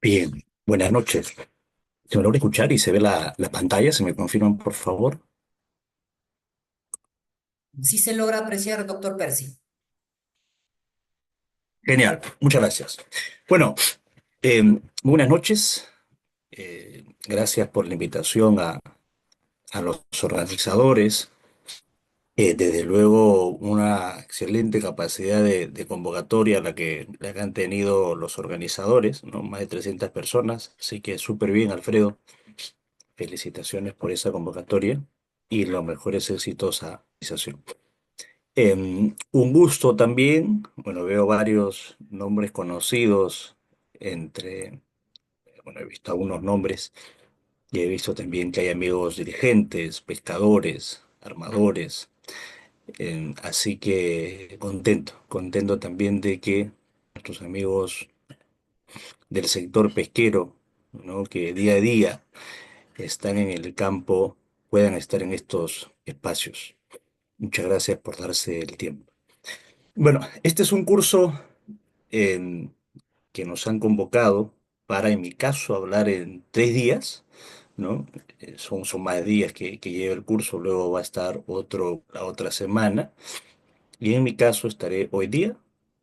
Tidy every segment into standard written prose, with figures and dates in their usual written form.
Bien, buenas noches. ¿Se me logra escuchar y se ve la pantalla? ¿Se me confirman, por favor? Sí se logra apreciar, doctor Percy. Genial, muchas gracias. Bueno, buenas noches. Gracias por la invitación a los organizadores. Desde luego, una excelente capacidad de convocatoria la que han tenido los organizadores, ¿no? Más de 300 personas. Así que súper bien, Alfredo. Felicitaciones por esa convocatoria y los mejores éxitos a la organización. Un gusto también, bueno, veo varios nombres conocidos entre, bueno, he visto algunos nombres y he visto también que hay amigos dirigentes, pescadores, armadores, así que contento también de que nuestros amigos del sector pesquero, ¿no? Que día a día están en el campo, puedan estar en estos espacios. Muchas gracias por darse el tiempo. Bueno, este es un curso eh, que nos han convocado para, en mi caso, hablar en 3 días, ¿no? Son más días que lleva el curso, luego va a estar la otra semana, y en mi caso estaré hoy día,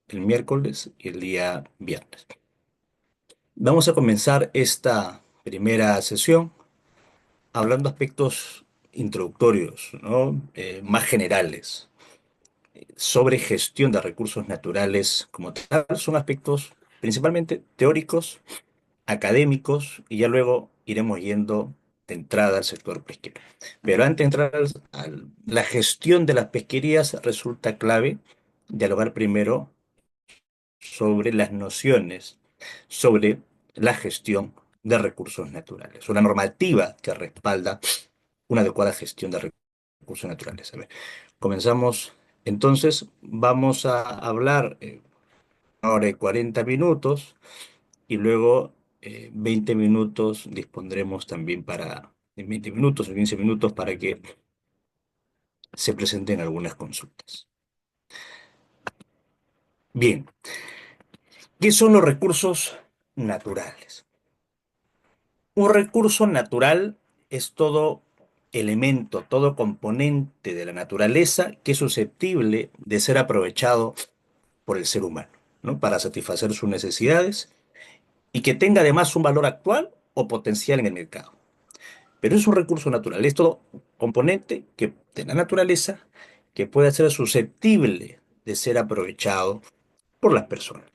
el miércoles y el día viernes. Vamos a comenzar esta primera sesión hablando aspectos introductorios, ¿no? Más generales sobre gestión de recursos naturales como tal. Son aspectos principalmente teóricos, académicos, y ya luego iremos yendo de entrada al sector pesquero. Pero antes de entrar a la gestión de las pesquerías, resulta clave dialogar primero sobre las nociones, sobre la gestión de recursos naturales, o la normativa que respalda una adecuada gestión de recursos naturales. A ver, comenzamos. Entonces, vamos a hablar una hora y 40 minutos y luego 20 minutos dispondremos también en 20 minutos o 15 minutos para que se presenten algunas consultas. Bien, ¿qué son los recursos naturales? Un recurso natural es todo elemento, todo componente de la naturaleza que es susceptible de ser aprovechado por el ser humano, ¿no? Para satisfacer sus necesidades y que tenga además un valor actual o potencial en el mercado. Pero es un recurso natural, es todo componente de la naturaleza que puede ser susceptible de ser aprovechado por las personas.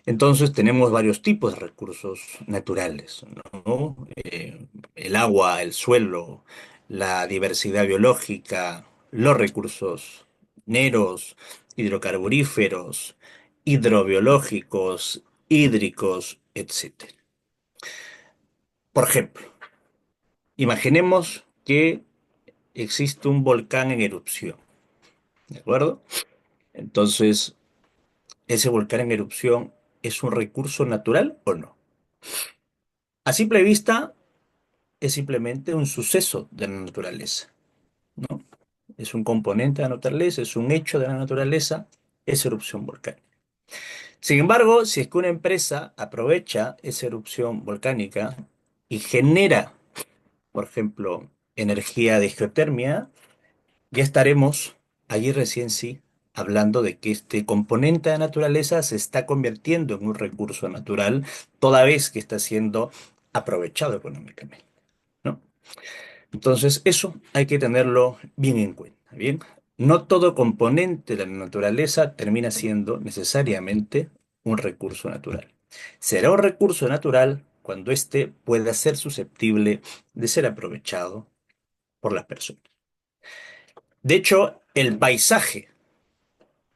Entonces tenemos varios tipos de recursos naturales, ¿no? El agua, el suelo, la diversidad biológica, los recursos mineros, hidrocarburíferos, hidrobiológicos, hídricos, etcétera. Por ejemplo, imaginemos que existe un volcán en erupción, ¿de acuerdo? Entonces, ¿ese volcán en erupción es un recurso natural o no? A simple vista, es simplemente un suceso de la naturaleza, ¿no? Es un componente de la naturaleza, es un hecho de la naturaleza, esa erupción volcánica. Sin embargo, si es que una empresa aprovecha esa erupción volcánica y genera, por ejemplo, energía de geotermia, ya estaremos allí recién sí hablando de que este componente de la naturaleza se está convirtiendo en un recurso natural toda vez que está siendo aprovechado económicamente, ¿no? Entonces, eso hay que tenerlo bien en cuenta, ¿bien? No todo componente de la naturaleza termina siendo necesariamente un recurso natural. Será un recurso natural cuando éste pueda ser susceptible de ser aprovechado por las personas. De hecho, el paisaje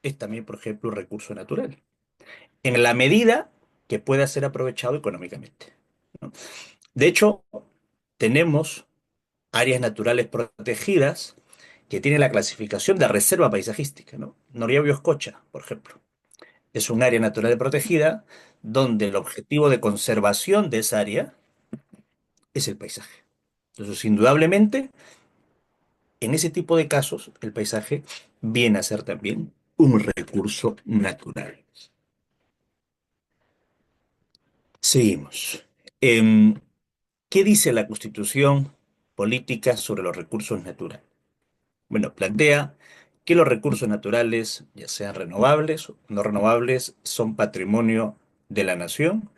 es también, por ejemplo, un recurso natural, en la medida que pueda ser aprovechado económicamente, ¿no? De hecho, tenemos áreas naturales protegidas que tienen la clasificación de reserva paisajística, ¿no? Noriegio-Oscocha, por ejemplo. Es un área natural protegida donde el objetivo de conservación de esa área es el paisaje. Entonces, indudablemente, en ese tipo de casos, el paisaje viene a ser también un recurso natural. Seguimos. Em, ¿Qué dice la Constitución política sobre los recursos naturales? Bueno, plantea que los recursos naturales, ya sean renovables o no renovables, son patrimonio de la nación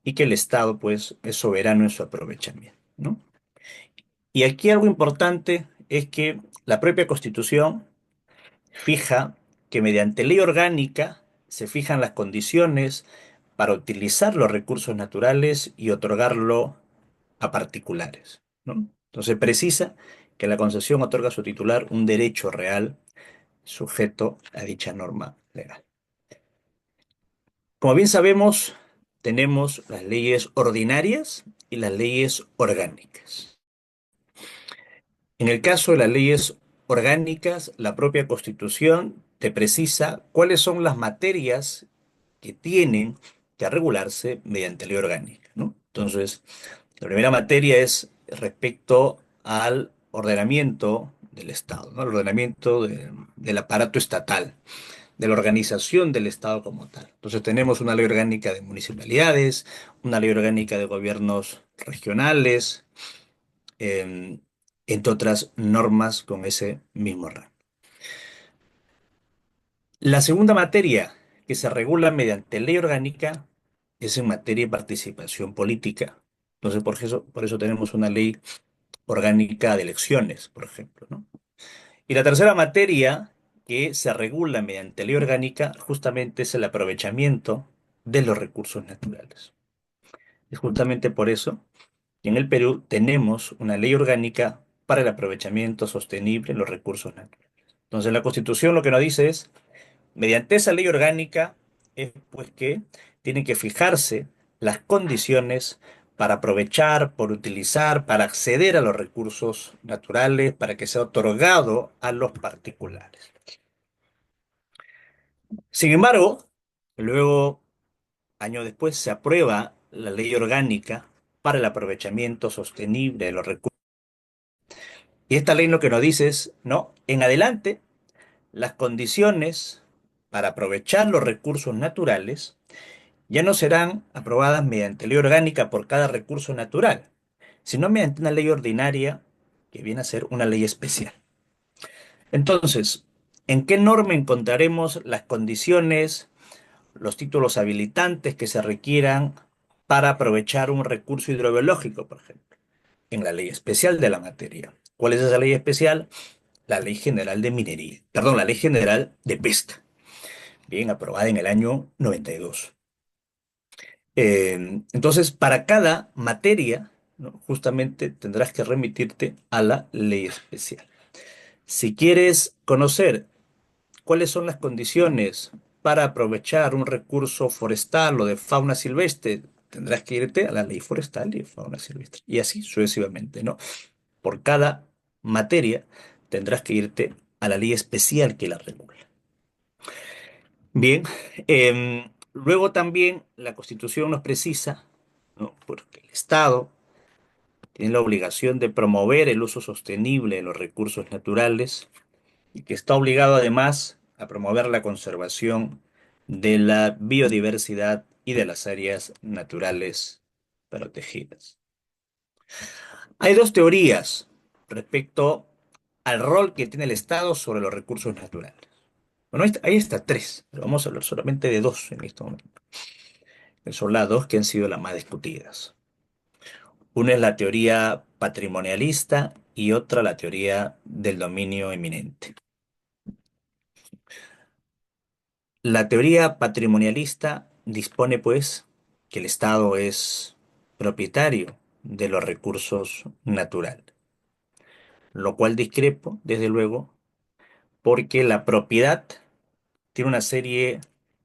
y que el Estado, pues, es soberano en su aprovechamiento, ¿no? Y aquí algo importante es que la propia Constitución fija que mediante ley orgánica se fijan las condiciones para utilizar los recursos naturales y otorgarlo a particulares, ¿no? Entonces precisa que la concesión otorga a su titular un derecho real sujeto a dicha norma legal. Como bien sabemos, tenemos las leyes ordinarias y las leyes orgánicas. En el caso de las leyes orgánicas, la propia Constitución te precisa cuáles son las materias que tienen que regularse mediante ley orgánica, ¿no? Entonces, la primera materia es respecto al ordenamiento del Estado, ¿no? El ordenamiento del aparato estatal, de la organización del Estado como tal. Entonces, tenemos una ley orgánica de municipalidades, una ley orgánica de gobiernos regionales, eh, entre otras normas con ese mismo rango. La segunda materia que se regula mediante ley orgánica es en materia de participación política. Entonces, por eso tenemos una ley orgánica de elecciones, por ejemplo, ¿no? Y la tercera materia que se regula mediante ley orgánica justamente es el aprovechamiento de los recursos naturales. Es justamente por eso que en el Perú tenemos una ley orgánica para el aprovechamiento sostenible de los recursos naturales. Entonces, la Constitución lo que nos dice es mediante esa ley orgánica es pues que tienen que fijarse las condiciones para aprovechar, por utilizar, para acceder a los recursos naturales, para que sea otorgado a los particulares. Sin embargo, luego, años después, se aprueba la ley orgánica para el aprovechamiento sostenible de los recursos. Y esta ley lo que nos dice es, no, en adelante, las condiciones para aprovechar los recursos naturales ya no serán aprobadas mediante ley orgánica por cada recurso natural, sino mediante una ley ordinaria que viene a ser una ley especial. Entonces, ¿en qué norma encontraremos las condiciones, los títulos habilitantes que se requieran para aprovechar un recurso hidrobiológico, por ejemplo? En la ley especial de la materia. ¿Cuál es esa ley especial? La Ley General de Minería, perdón, la Ley General de Pesca, bien aprobada en el año 92. Entonces, para cada materia, ¿no? Justamente tendrás que remitirte a la ley especial. Si quieres conocer cuáles son las condiciones para aprovechar un recurso forestal o de fauna silvestre, tendrás que irte a la ley forestal y de fauna silvestre. Y así sucesivamente, ¿no? Por cada materia tendrás que irte a la ley especial que la regula. Bien, luego también la Constitución nos precisa, ¿no? Porque el Estado tiene la obligación de promover el uso sostenible de los recursos naturales y que está obligado además a promover la conservación de la biodiversidad y de las áreas naturales protegidas. Hay dos teorías respecto al rol que tiene el Estado sobre los recursos naturales. Bueno, ahí está tres, pero vamos a hablar solamente de dos en este momento. Son las dos que han sido las más discutidas. Una es la teoría patrimonialista y otra la teoría del dominio eminente. La teoría patrimonialista dispone, pues, que el Estado es propietario de los recursos naturales, lo cual discrepo, desde luego, porque la propiedad tiene una serie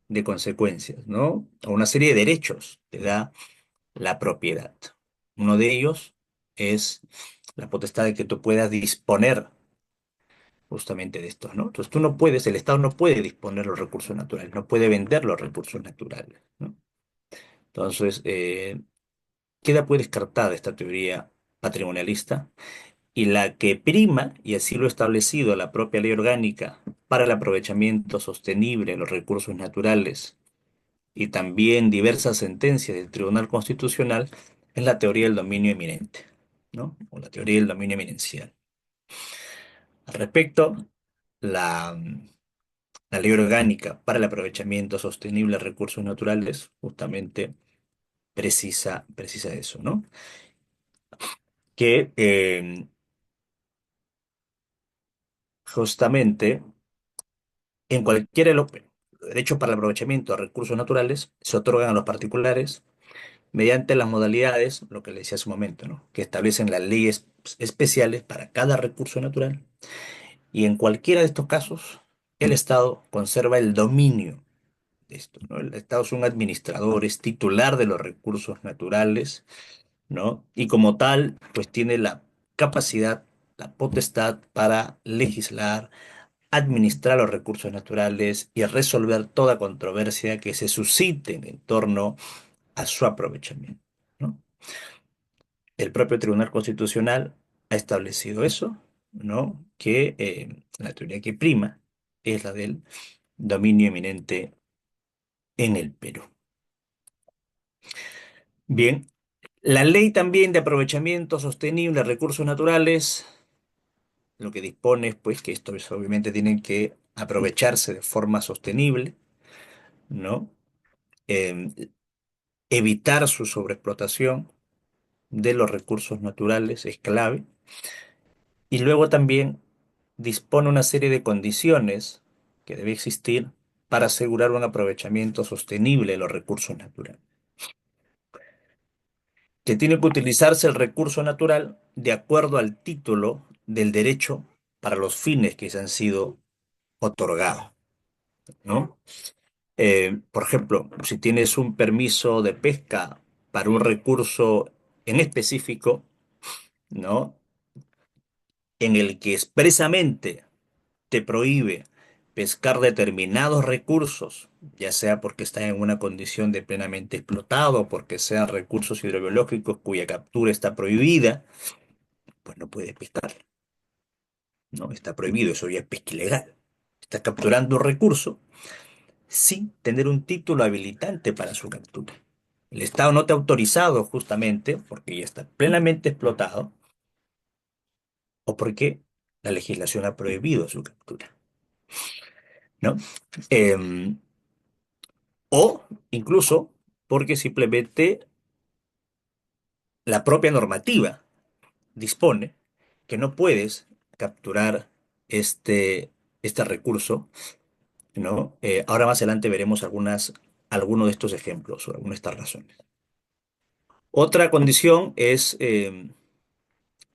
de consecuencias, ¿no? O una serie de derechos que da la propiedad. Uno de ellos es la potestad de que tú puedas disponer justamente de estos, ¿no? Entonces tú no puedes, el Estado no puede disponer los recursos naturales, no puede vender los recursos naturales, ¿no? Entonces, queda pues descartada esta teoría patrimonialista y la que prima, y así lo ha establecido la propia ley orgánica para el aprovechamiento sostenible de los recursos naturales y también diversas sentencias del Tribunal Constitucional es la teoría del dominio eminente, ¿no? O la teoría del dominio eminencial. Al respecto, la, la Ley Orgánica para el Aprovechamiento Sostenible de Recursos Naturales justamente precisa eso, ¿no? Que justamente en cualquier derecho para el aprovechamiento de recursos naturales se otorgan a los particulares mediante las modalidades, lo que le decía hace un momento, ¿no? Que establecen las leyes especiales para cada recurso natural. Y en cualquiera de estos casos, el Estado conserva el dominio de esto, ¿no? El Estado es un administrador, es titular de los recursos naturales, ¿no? Y como tal, pues tiene la capacidad, la potestad para legislar, administrar los recursos naturales y resolver toda controversia que se suscite en torno a su aprovechamiento, ¿no? El propio Tribunal Constitucional ha establecido eso, ¿no? Que la teoría que prima es la del dominio eminente en el Perú. Bien, la ley también de aprovechamiento sostenible de recursos naturales, lo que dispone es pues que estos obviamente tienen que aprovecharse de forma sostenible, ¿no? Eh, Evitar su sobreexplotación de los recursos naturales es clave. Y luego también dispone una serie de condiciones que debe existir para asegurar un aprovechamiento sostenible de los recursos naturales. Que tiene que utilizarse el recurso natural de acuerdo al título del derecho para los fines que se han sido otorgados, ¿no? Por ejemplo, si tienes un permiso de pesca para un recurso en específico, ¿no? En el que expresamente te prohíbe pescar determinados recursos, ya sea porque está en una condición de plenamente explotado, porque sean recursos hidrobiológicos cuya captura está prohibida, pues no puedes pescar, ¿no? Está prohibido, eso ya es pesca ilegal. Estás capturando un recurso sin tener un título habilitante para su captura. El Estado no te ha autorizado justamente porque ya está plenamente explotado o porque la legislación ha prohibido su captura, ¿no? Em, o incluso porque simplemente la propia normativa dispone que no puedes capturar este, este recurso, ¿no? Ahora más adelante veremos algunos de estos ejemplos o algunas de estas razones. Otra condición es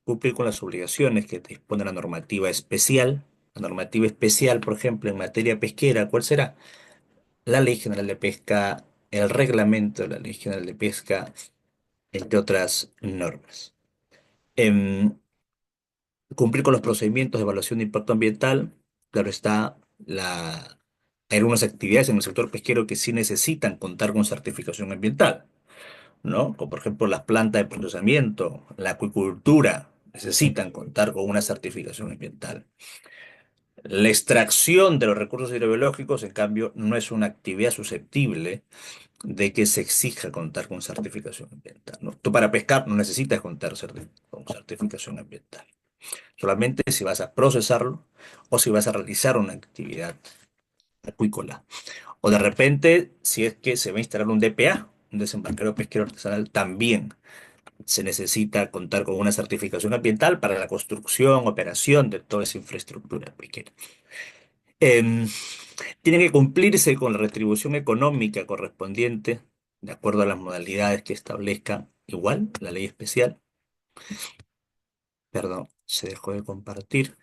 cumplir con las obligaciones que te dispone la normativa especial. La normativa especial, por ejemplo, en materia pesquera, ¿cuál será? La Ley General de Pesca, el reglamento de la Ley General de Pesca, entre otras normas. Em, Cumplir con los procedimientos de evaluación de impacto ambiental, claro está, hay algunas actividades en el sector pesquero que sí necesitan contar con certificación ambiental, ¿no? Como por ejemplo las plantas de procesamiento, la acuicultura, necesitan contar con una certificación ambiental. La extracción de los recursos hidrobiológicos, en cambio, no es una actividad susceptible de que se exija contar con certificación ambiental, ¿no? Tú para pescar no necesitas contar con certificación ambiental. Solamente si vas a procesarlo o si vas a realizar una actividad acuícola. O de repente, si es que se va a instalar un DPA, un desembarcadero pesquero artesanal, también se necesita contar con una certificación ambiental para la construcción, operación de toda esa infraestructura pesquera. Em, Tiene que cumplirse con la retribución económica correspondiente, de acuerdo a las modalidades que establezca igual la ley especial. Perdón, se dejó de compartir.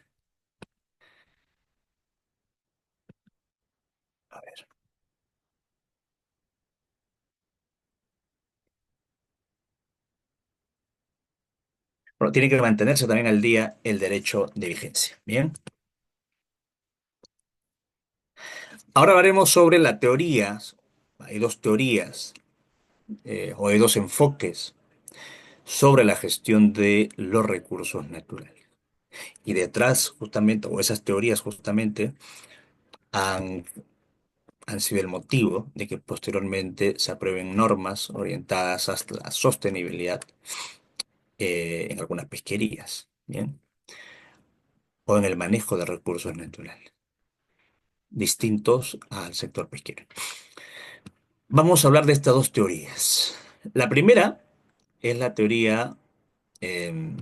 A ver. Bueno, tiene que mantenerse también al día el derecho de vigencia. Bien. Ahora hablaremos sobre la teoría. Hay dos teorías o hay dos enfoques sobre la gestión de los recursos naturales. Y detrás, justamente, o esas teorías justamente, han han sido el motivo de que posteriormente se aprueben normas orientadas hasta la sostenibilidad en algunas pesquerías, ¿bien? O en el manejo de recursos naturales, distintos al sector pesquero. Vamos a hablar de estas dos teorías. La primera es la teoría, eh,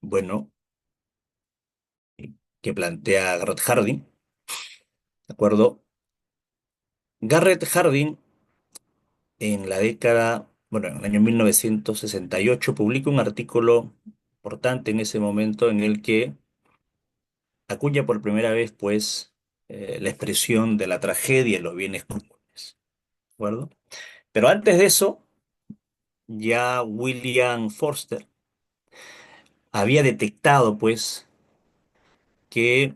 bueno, que plantea Garrett Hardin, ¿de acuerdo? Garrett Hardin en la década, bueno, en el año 1968 publica un artículo importante en ese momento en el que acuña por primera vez, pues, la expresión de la tragedia en los bienes comunes, ¿de acuerdo? Pero antes de eso, ya William Forster había detectado, pues, que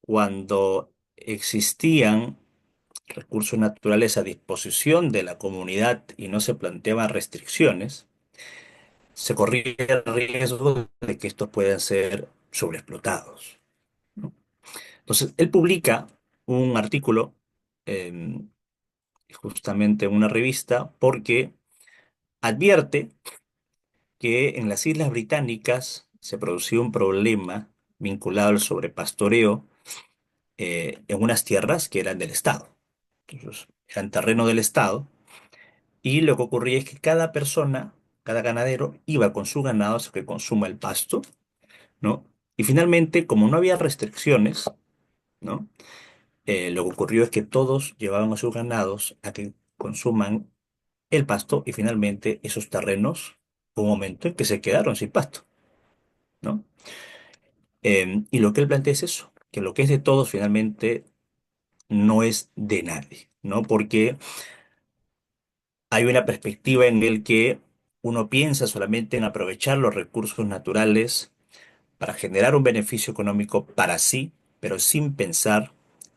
cuando existían recursos naturales a disposición de la comunidad y no se planteaban restricciones, se corría el riesgo de que estos puedan ser sobreexplotados, ¿no? Entonces, él publica un artículo en, justamente en una revista porque advierte que en las Islas Británicas se producía un problema vinculado al sobrepastoreo en unas tierras que eran del Estado. Entonces, eran terreno del Estado y lo que ocurría es que cada persona, cada ganadero, iba con su ganado a que consuma el pasto, ¿no? Y finalmente, como no había restricciones, ¿no? Lo que ocurrió es que todos llevaban a sus ganados a que consuman el pasto y finalmente esos terrenos, hubo un momento en que se quedaron sin pasto, ¿no? Y lo que él plantea es eso, que lo que es de todos finalmente no es de nadie, ¿no? Porque hay una perspectiva en el que uno piensa solamente en aprovechar los recursos naturales para generar un beneficio económico para sí, pero sin pensar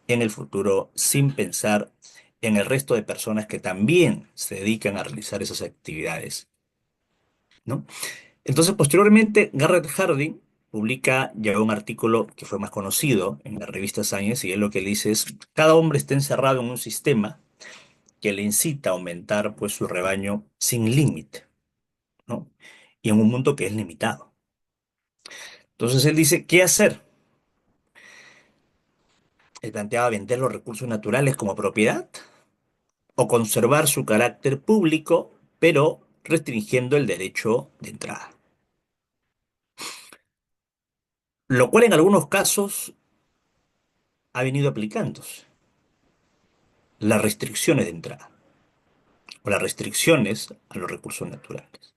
en el futuro, sin pensar en el resto de personas que también se dedican a realizar esas actividades, ¿no? Entonces, posteriormente, Garrett Hardin publica ya un artículo que fue más conocido en la revista Science y él lo que dice es, cada hombre está encerrado en un sistema que le incita a aumentar pues su rebaño sin límite, ¿no? Y en un mundo que es limitado. Entonces él dice, ¿qué hacer? Él planteaba vender los recursos naturales como propiedad o conservar su carácter público, pero restringiendo el derecho de entrada. Lo cual en algunos casos ha venido aplicándose. Las restricciones de entrada o las restricciones a los recursos naturales.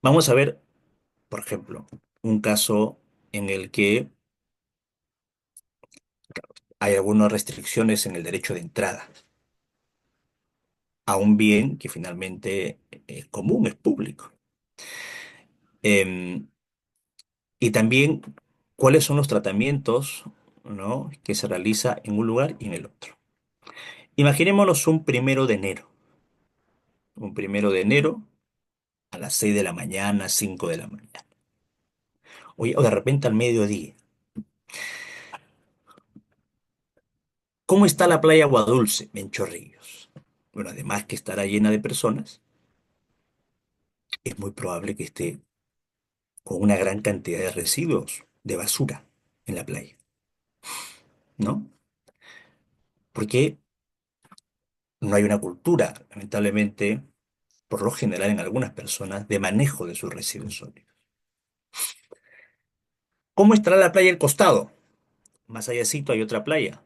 Vamos a ver, por ejemplo, un caso en el que hay algunas restricciones en el derecho de entrada a un bien que finalmente es común, es público. Em, y también cuáles son los tratamientos, ¿no?, que se realiza en un lugar y en el otro. Imaginémonos un primero de enero. Un primero de enero a las 6 de la mañana, 5 de la mañana. Oye, o de repente al mediodía. ¿Cómo está la playa Aguadulce en Chorrillos? Bueno, además que estará llena de personas, es muy probable que esté con una gran cantidad de residuos de basura en la playa, ¿no? Porque no hay una cultura, lamentablemente, por lo general en algunas personas, de manejo de sus residuos sólidos. ¿Cómo estará la playa El Costado? Más allácito hay otra playa,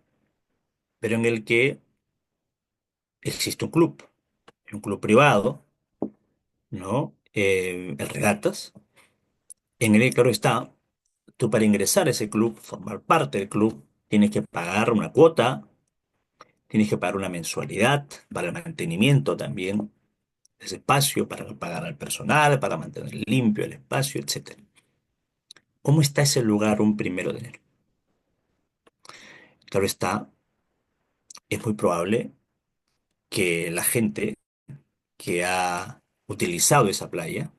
pero en el que existe un club privado, ¿no? El Regatas, en el que, claro está, tú para ingresar a ese club, formar parte del club, tienes que pagar una cuota, tienes que pagar una mensualidad para el mantenimiento también de ese espacio, para pagar al personal, para mantener limpio el espacio, etcétera. ¿Cómo está ese lugar un primero de enero? Claro está, es muy probable que la gente que ha utilizado esa playa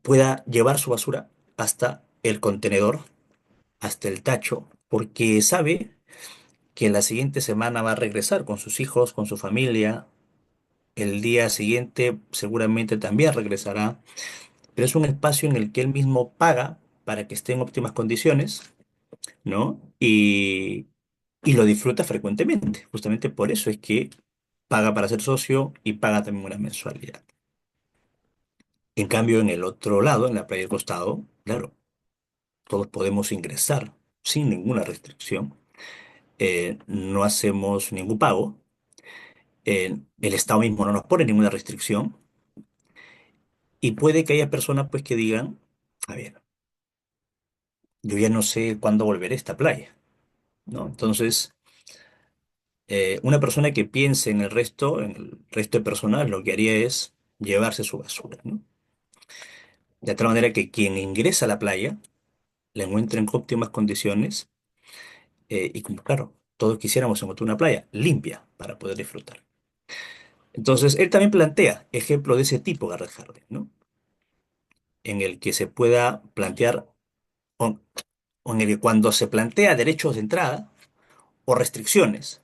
pueda llevar su basura hasta el contenedor, hasta el tacho, porque sabe que la siguiente semana va a regresar con sus hijos, con su familia. El día siguiente seguramente también regresará, pero es un espacio en el que él mismo paga para que esté en óptimas condiciones, ¿no? Y lo disfruta frecuentemente. Justamente por eso es que paga para ser socio y paga también una mensualidad. En cambio, en el otro lado, en la playa del costado, claro, todos podemos ingresar sin ninguna restricción. No hacemos ningún pago. El Estado mismo no nos pone ninguna restricción. Y puede que haya personas pues que digan, a ver, yo ya no sé cuándo volveré a esta playa, ¿no? Entonces, una persona que piense en el resto de personas, lo que haría es llevarse su basura, ¿no? De tal manera que quien ingresa a la playa la encuentre en óptimas condiciones y como claro, todos quisiéramos encontrar una playa limpia para poder disfrutar. Entonces, él también plantea ejemplo de ese tipo, Garrett Hardin, ¿no? En el que se pueda plantear, o, o en el que cuando se plantea derechos de entrada o restricciones,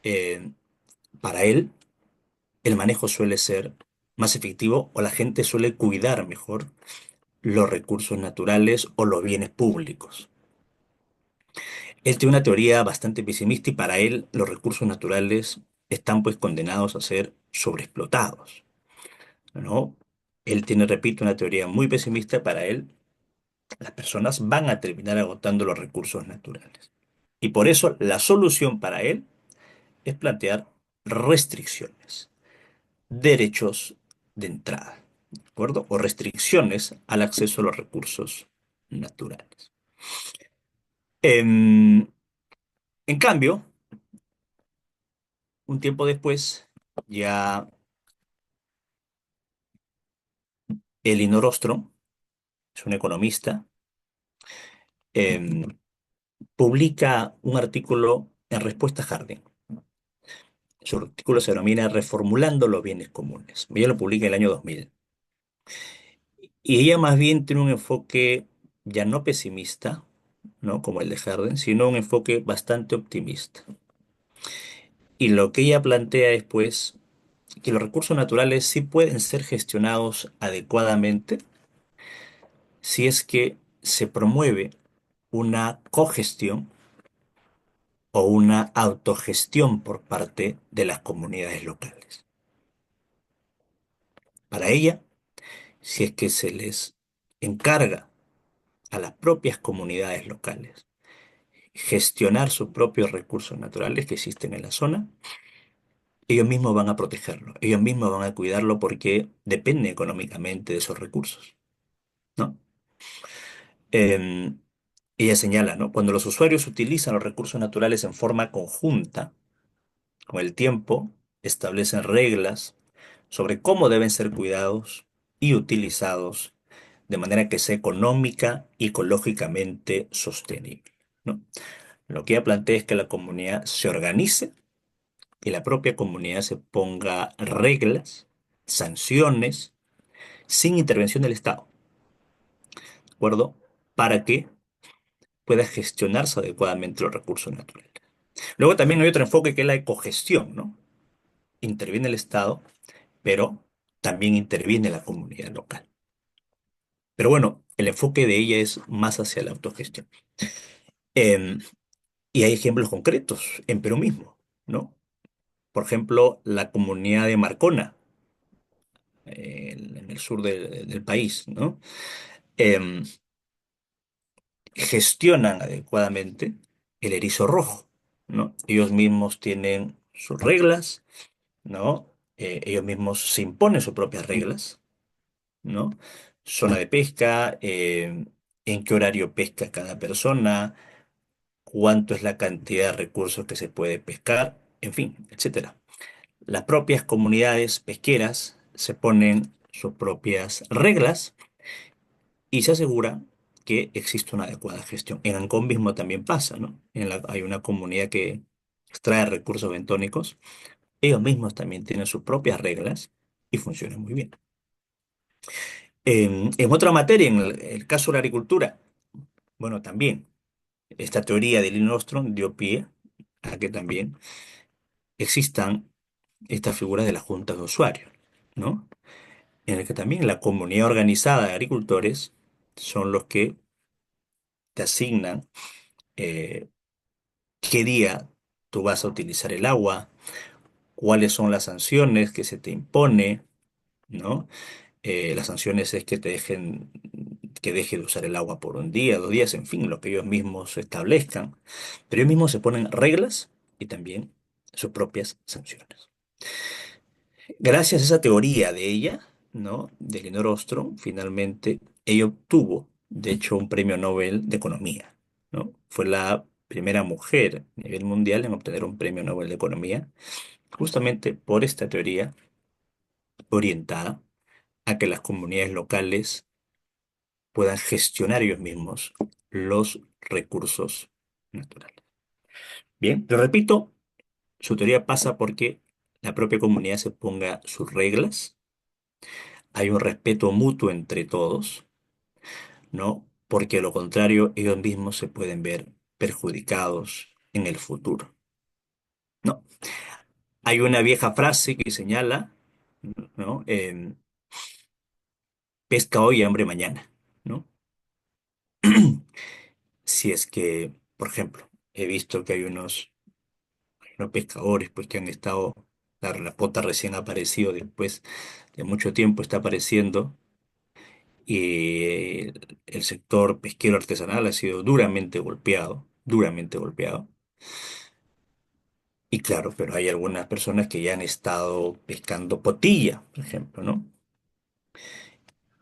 eh, para él el manejo suele ser más efectivo o la gente suele cuidar mejor los recursos naturales o los bienes públicos. Él tiene una teoría bastante pesimista y para él los recursos naturales están pues condenados a ser sobreexplotados, ¿no? Él tiene, repito, una teoría muy pesimista. Para él, las personas van a terminar agotando los recursos naturales. Y por eso la solución para él es plantear restricciones, derechos de entrada, ¿de acuerdo? O restricciones al acceso a los recursos naturales. En, en cambio, un tiempo después, ya Elinor Ostrom, es un economista, em, publica un artículo en respuesta a Harding. Su artículo se denomina Reformulando los bienes comunes. Ella lo publica en el año 2000. Y ella más bien tiene un enfoque ya no pesimista, ¿no? Como el de Harding, sino un enfoque bastante optimista. Y lo que ella plantea es, pues, que los recursos naturales sí pueden ser gestionados adecuadamente si es que se promueve una cogestión o una autogestión por parte de las comunidades locales. Para ella, si es que se les encarga a las propias comunidades locales gestionar sus propios recursos naturales que existen en la zona, ellos mismos van a protegerlo, ellos mismos van a cuidarlo porque depende económicamente de esos recursos, ¿no? Em, Ella señala, ¿no? Cuando los usuarios utilizan los recursos naturales en forma conjunta, con el tiempo, establecen reglas sobre cómo deben ser cuidados y utilizados de manera que sea económica y ecológicamente sostenible, ¿no? Lo que ella plantea es que la comunidad se organice y la propia comunidad se ponga reglas, sanciones, sin intervención del Estado, ¿de acuerdo? Para que pueda gestionarse adecuadamente los recursos naturales. Luego también hay otro enfoque que es la ecogestión, ¿no? Interviene el Estado, pero también interviene la comunidad local. Pero bueno, el enfoque de ella es más hacia la autogestión. Em, y hay ejemplos concretos en Perú mismo, ¿no? Por ejemplo, la comunidad de Marcona, en el sur del país, ¿no? Em, Gestionan adecuadamente el erizo rojo, ¿no? Ellos mismos tienen sus reglas, ¿no? Ellos mismos se imponen sus propias reglas, ¿no? Zona de pesca, en qué horario pesca cada persona, cuánto es la cantidad de recursos que se puede pescar, en fin, etcétera. Las propias comunidades pesqueras se ponen sus propias reglas y se asegura que existe una adecuada gestión. En Ancón mismo también pasa, ¿no? Hay una comunidad que extrae recursos bentónicos. Ellos mismos también tienen sus propias reglas y funcionan muy bien. En otra materia, en el caso de la agricultura, bueno, también esta teoría de Lynn Ostrom dio pie a que también existan estas figuras de las juntas de usuarios, ¿no? En el que también la comunidad organizada de agricultores son los que te asignan eh, qué día tú vas a utilizar el agua, cuáles son las sanciones que se te impone, ¿no? Las sanciones es que te dejen, que deje de usar el agua por un día, 2 días, en fin, lo que ellos mismos establezcan. Pero ellos mismos se ponen reglas y también sus propias sanciones. Gracias a esa teoría de ella, ¿no? De Elinor Ostrom, finalmente ella obtuvo, de hecho, un premio Nobel de Economía, ¿no? Fue la primera mujer a nivel mundial en obtener un premio Nobel de Economía, justamente por esta teoría orientada a que las comunidades locales puedan gestionar ellos mismos los recursos naturales. Bien, lo repito, su teoría pasa porque la propia comunidad se ponga sus reglas, hay un respeto mutuo entre todos, ¿no? Porque de lo contrario, ellos mismos se pueden ver perjudicados en el futuro, ¿no? Hay una vieja frase que señala, ¿no? Pesca hoy, hambre mañana, ¿no? Si es que, por ejemplo, he visto que hay unos pescadores pues que han estado, la pota recién ha aparecido después de mucho tiempo, está apareciendo, y el sector pesquero artesanal ha sido duramente golpeado, duramente golpeado. Y claro, pero hay algunas personas que ya han estado pescando potilla, por ejemplo, ¿no?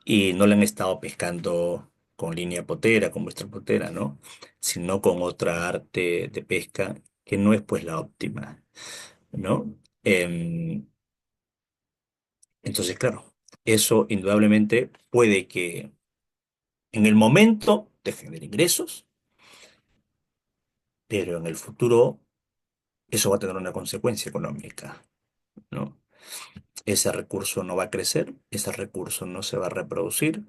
Y no la han estado pescando con línea potera, con vuestra potera, ¿no? Sino con otra arte de pesca que no es pues la óptima, ¿no? Entonces, claro, eso indudablemente puede que en el momento te genere ingresos, pero en el futuro eso va a tener una consecuencia económica, ¿no? Ese recurso no va a crecer, ese recurso no se va a reproducir,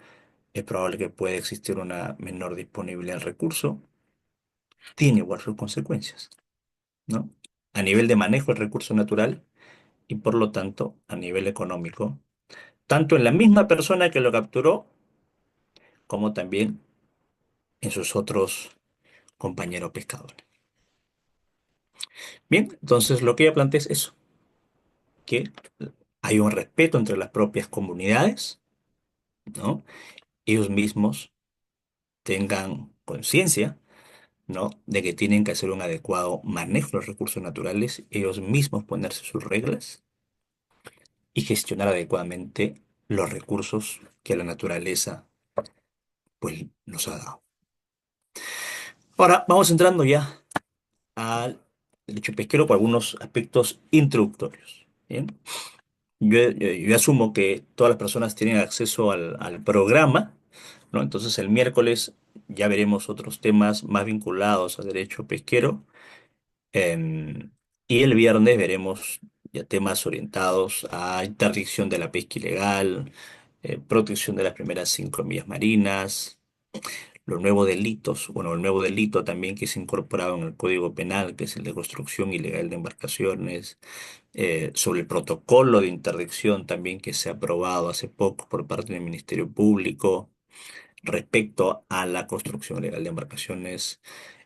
es probable que pueda existir una menor disponibilidad del recurso, tiene igual sus consecuencias, ¿no? A nivel de manejo del recurso natural y por lo tanto a nivel económico, tanto en la misma persona que lo capturó como también en sus otros compañeros pescadores. Bien, entonces lo que ella plantea es eso, que hay un respeto entre las propias comunidades, ¿no? Ellos mismos tengan conciencia, ¿no? De que tienen que hacer un adecuado manejo de los recursos naturales, ellos mismos ponerse sus reglas y gestionar adecuadamente los recursos que la naturaleza, pues, nos ha dado. Ahora vamos entrando ya al derecho pesquero por algunos aspectos introductorios. ¿Bien? Yo asumo que todas las personas tienen acceso al programa, ¿no? Entonces el miércoles ya veremos otros temas más vinculados al derecho pesquero. em, y el viernes veremos ya temas orientados a interdicción de la pesca ilegal, protección de las primeras 5 millas marinas, los nuevos delitos, bueno, el nuevo delito también que se ha incorporado en el Código Penal, que es el de construcción ilegal de embarcaciones, sobre el protocolo de interdicción también que se ha aprobado hace poco por parte del Ministerio Público respecto a la construcción ilegal de embarcaciones.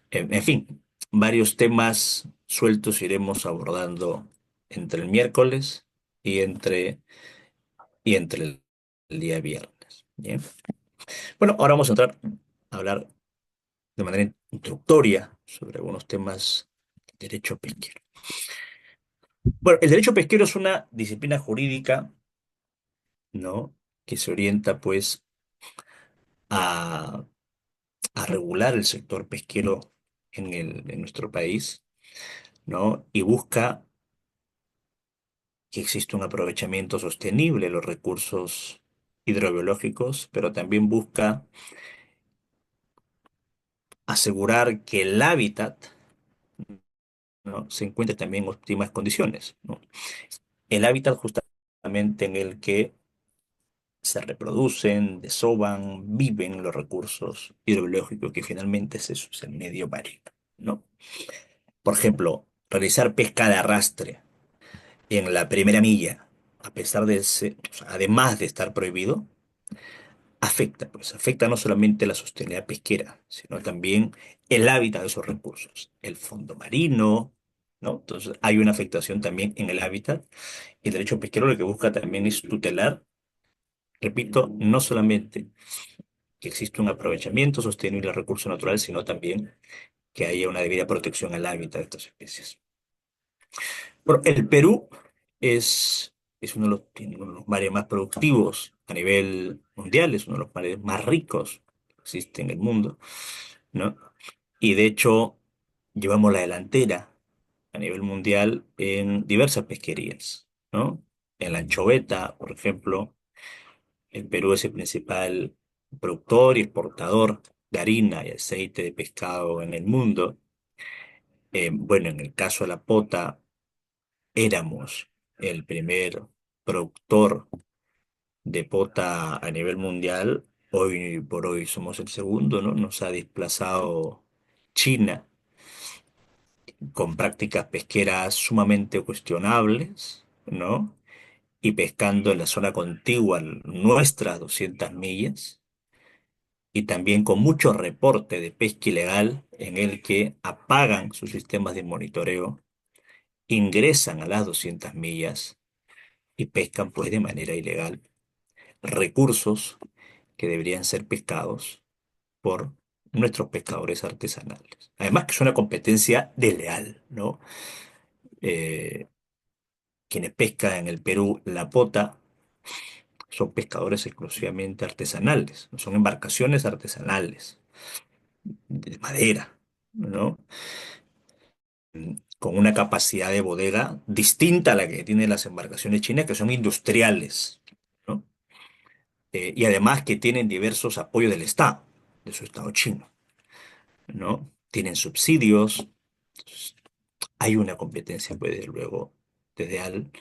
En fin, varios temas sueltos iremos abordando entre el miércoles y entre el día viernes. Bien. Bueno, ahora vamos a entrar a hablar de manera introductoria sobre algunos temas de derecho pesquero. Bueno, el derecho pesquero es una disciplina jurídica, ¿no? Que se orienta pues a, a regular el sector pesquero en nuestro país, ¿no? Y busca que exista un aprovechamiento sostenible de los recursos hidrobiológicos, pero también busca asegurar que el hábitat, ¿no? Se encuentre también en óptimas condiciones, ¿no? El hábitat justamente en el que se reproducen, desovan, viven los recursos hidrobiológicos, que finalmente es eso, es el medio marino, ¿no? Por ejemplo, realizar pesca de arrastre en la primera milla, a pesar de ser, o sea, además de estar prohibido, afecta no solamente la sostenibilidad pesquera, sino también el hábitat de esos recursos, el fondo marino, ¿no? Entonces hay una afectación también en el hábitat. Y el derecho pesquero lo que busca también es tutelar, repito, no solamente que exista un aprovechamiento sostenible del recurso natural, sino también que haya una debida protección al hábitat de estas especies. Bueno, el Perú es tiene uno de los mares más productivos a nivel mundial, es uno de los mares más ricos que existe en el mundo, ¿no? Y de hecho, llevamos la delantera a nivel mundial en diversas pesquerías, ¿no? En la anchoveta, por ejemplo, el Perú es el principal productor y exportador de harina y aceite de pescado en el mundo. Bueno, en el caso de la pota, éramos el primer productor de pota a nivel mundial. Hoy por hoy somos el segundo, ¿no? Nos ha desplazado China con prácticas pesqueras sumamente cuestionables, ¿no? Y pescando en la zona contigua, nuestras 200 millas, y también con mucho reporte de pesca ilegal en el que apagan sus sistemas de monitoreo, ingresan a las 200 millas y pescan pues de manera ilegal recursos que deberían ser pescados por nuestros pescadores artesanales. Además que es una competencia desleal, ¿no? Eh, Quienes pescan en el Perú la pota son pescadores exclusivamente artesanales, son embarcaciones artesanales de madera, ¿no? Con una capacidad de bodega distinta a la que tienen las embarcaciones chinas, que son industriales, ¿no? Y además que tienen diversos apoyos del Estado, de su Estado chino, ¿no? Tienen subsidios, hay una competencia, pues, desde luego, desleal,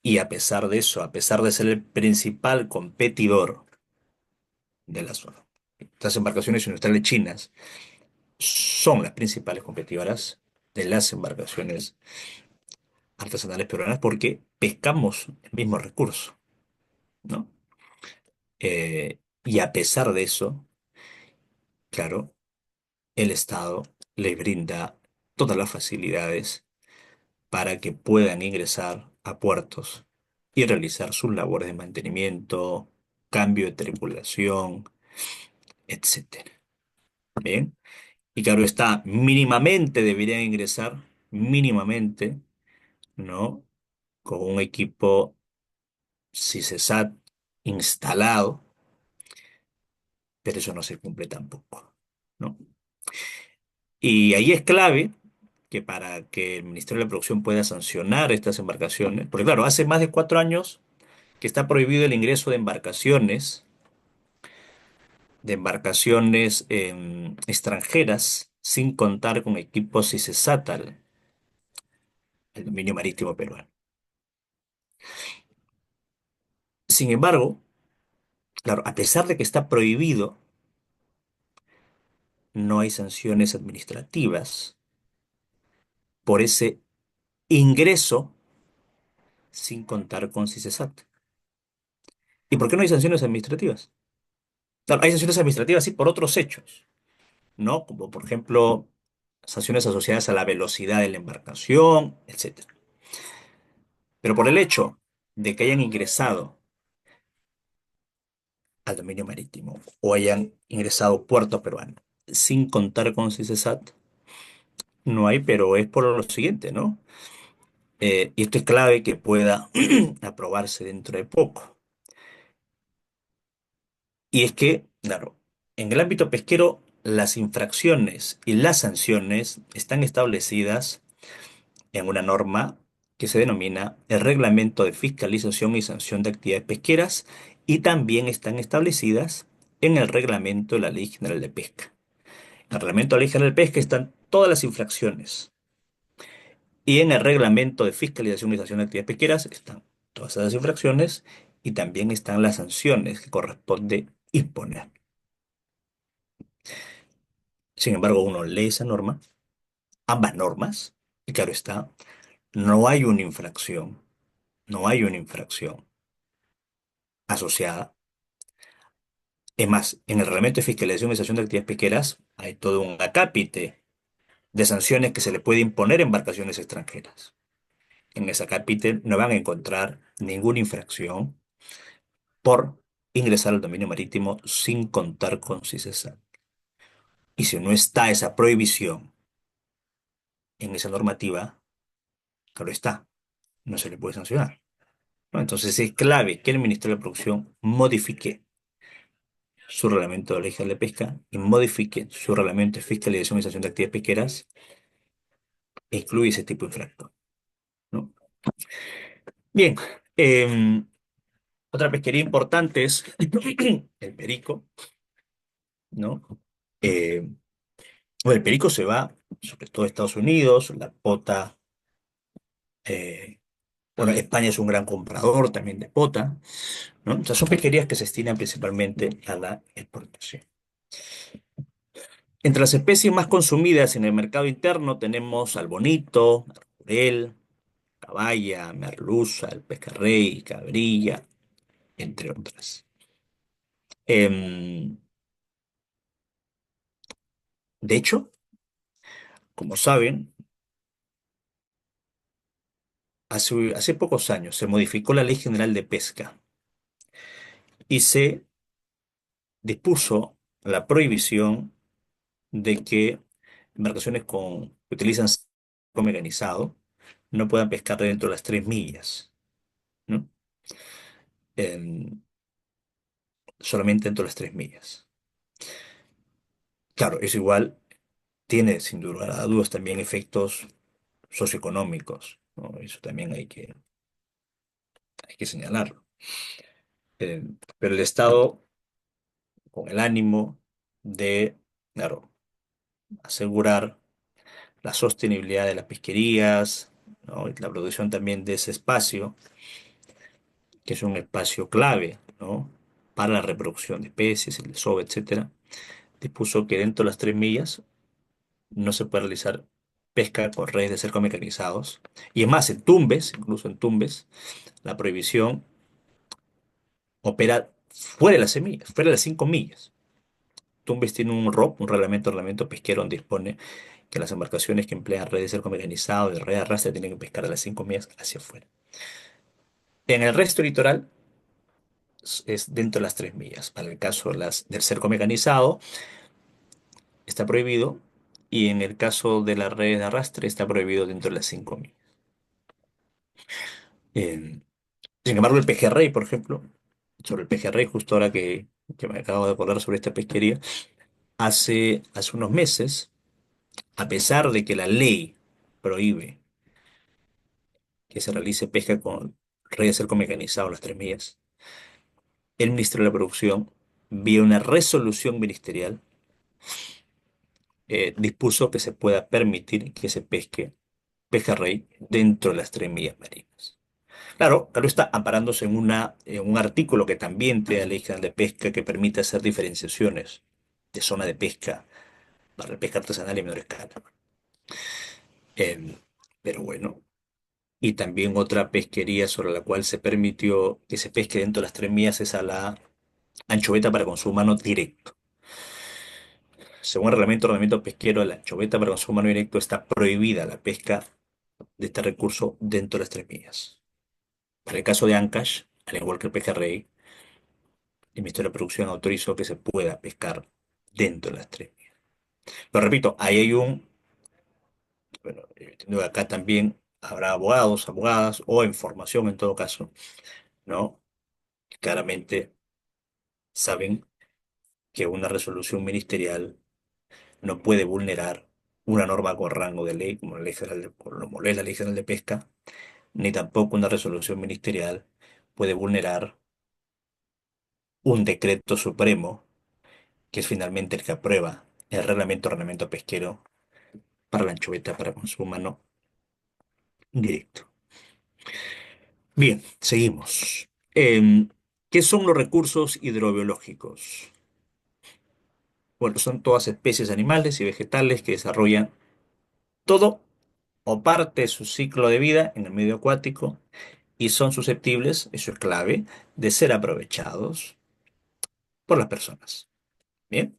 y a pesar de eso, a pesar de ser el principal competidor de la zona, estas embarcaciones industriales chinas son las principales competidoras de las embarcaciones artesanales peruanas porque pescamos el mismo recurso, ¿no? Y a pesar de eso, claro, el Estado les brinda todas las facilidades para que puedan ingresar a puertos y realizar sus labores de mantenimiento, cambio de tripulación, etcétera. Bien, y claro está, mínimamente deberían ingresar, mínimamente, ¿no? Con un equipo CISESAT instalado, pero eso no se cumple tampoco, ¿no? Y ahí es clave que para que el Ministerio de la Producción pueda sancionar estas embarcaciones, porque claro, hace más de 4 años que está prohibido el ingreso de embarcaciones extranjeras sin contar con equipos CISESAT al dominio marítimo peruano. Sin embargo, claro, a pesar de que está prohibido, no hay sanciones administrativas por ese ingreso sin contar con CISESAT. ¿Y por qué no hay sanciones administrativas? Claro, hay sanciones administrativas, sí, por otros hechos, ¿no? Como por ejemplo, sanciones asociadas a la velocidad de la embarcación, etcétera. Pero por el hecho de que hayan ingresado al dominio marítimo o hayan ingresado a puerto peruano sin contar con CISESAT, no hay, pero es por lo siguiente, ¿no? Y esto es clave que pueda aprobarse dentro de poco. Y es que, claro, en el ámbito pesquero, las infracciones y las sanciones están establecidas en una norma que se denomina el Reglamento de Fiscalización y Sanción de Actividades Pesqueras y también están establecidas en el Reglamento de la Ley General de Pesca. En el Reglamento de la Ley General de Pesca están todas las infracciones y en el Reglamento de Fiscalización y Sanción de Actividades Pesqueras están todas esas infracciones y también están las sanciones que corresponde imponer. Sin embargo, uno lee esa norma, ambas normas, Y claro está, no hay una infracción, no hay una infracción asociada. Es más, en el Reglamento de Fiscalización y Administración de Actividades Pesqueras hay todo un acápite de sanciones que se le puede imponer a embarcaciones extranjeras. En ese acápite no van a encontrar ninguna infracción por ingresar al dominio marítimo sin contar con CISESA. Y si no está esa prohibición en esa normativa, claro está, no se le puede sancionar, ¿no? Entonces es clave que el Ministerio de Producción modifique su reglamento de la ley general de pesca y modifique su reglamento de fiscalización y sanción de actividades pesqueras e incluye ese tipo de infractor, ¿no? Bien, otra pesquería importante es el perico, ¿no? Eh, bueno, el perico se va, sobre todo a Estados Unidos, la pota, eh, bueno, España es un gran comprador también de pota, ¿no? O sea, son pesquerías que se destinan principalmente a la exportación. Entre las especies más consumidas en el mercado interno tenemos al bonito, al jurel, caballa, merluza, el pejerrey, cabrilla, entre otras. Em, de hecho, como saben, hace pocos años se modificó la Ley General de Pesca y se dispuso la prohibición de que embarcaciones que utilizan cerco mecanizado no puedan pescar dentro de las 3 millas, ¿no? Em, solamente dentro de las 3 millas. Claro, eso igual tiene sin duda a dudas también efectos socioeconómicos, ¿no? Eso también hay que señalarlo. Pero el Estado, con el ánimo de, claro, asegurar la sostenibilidad de las pesquerías, ¿no? Y la producción también de ese espacio, que es un espacio clave, ¿no? Para la reproducción de especies, el desove, etcétera, dispuso que dentro de las 3 millas no se puede realizar pesca con redes de cerco mecanizados. Y es más, en Tumbes, incluso en Tumbes, la prohibición opera fuera de las semillas, fuera de las 5 millas. Tumbes tiene un ROP, un reglamento pesquero, donde dispone que las embarcaciones que emplean redes de cerco mecanizado y red de arrastre tienen que pescar a las 5 millas hacia afuera. En el resto litoral es dentro de las 3 millas. Para el caso del cerco mecanizado está prohibido y en el caso de las redes de arrastre está prohibido dentro de las 5 millas. Eh, Sin embargo, el pejerrey, por ejemplo, sobre el pejerrey, justo ahora que me acabo de acordar sobre esta pesquería, hace unos meses, a pesar de que la ley prohíbe que se realice pesca con red de cerco mecanizado a las 3 millas, el Ministerio de la Producción, vía una resolución ministerial, dispuso que se pueda permitir que se pesque pejerrey dentro de las 3 millas marinas. Claro, está amparándose en un artículo que también tiene la Ley General de Pesca que permite hacer diferenciaciones de zona de pesca para la pesca artesanal y menor escala. Em, pero bueno, y también otra pesquería sobre la cual se permitió que se pesque dentro de las 3 millas es a la anchoveta para consumo humano directo. Según el reglamento pesquero, la anchoveta para consumo humano directo está prohibida la pesca de este recurso dentro de las 3 millas. Para el caso de Ancash, al igual que el pejerrey, el Ministerio de Producción autorizó que se pueda pescar dentro de las 3 millas. Pero repito, ahí hay bueno, entiendo que acá también habrá abogados, abogadas o información en todo caso, ¿no? Que claramente saben que una resolución ministerial no puede vulnerar una norma con rango de ley, como la ley general como lo es la ley general de pesca, ni tampoco una resolución ministerial puede vulnerar un decreto supremo, que es finalmente el que aprueba el reglamento pesquero para la anchoveta para consumo humano directo. Bien, seguimos. ¿Qué son los recursos hidrobiológicos? Bueno, son todas especies animales y vegetales que desarrollan todo o parte de su ciclo de vida en el medio acuático y son susceptibles, eso es clave, de ser aprovechados por las personas. Bien.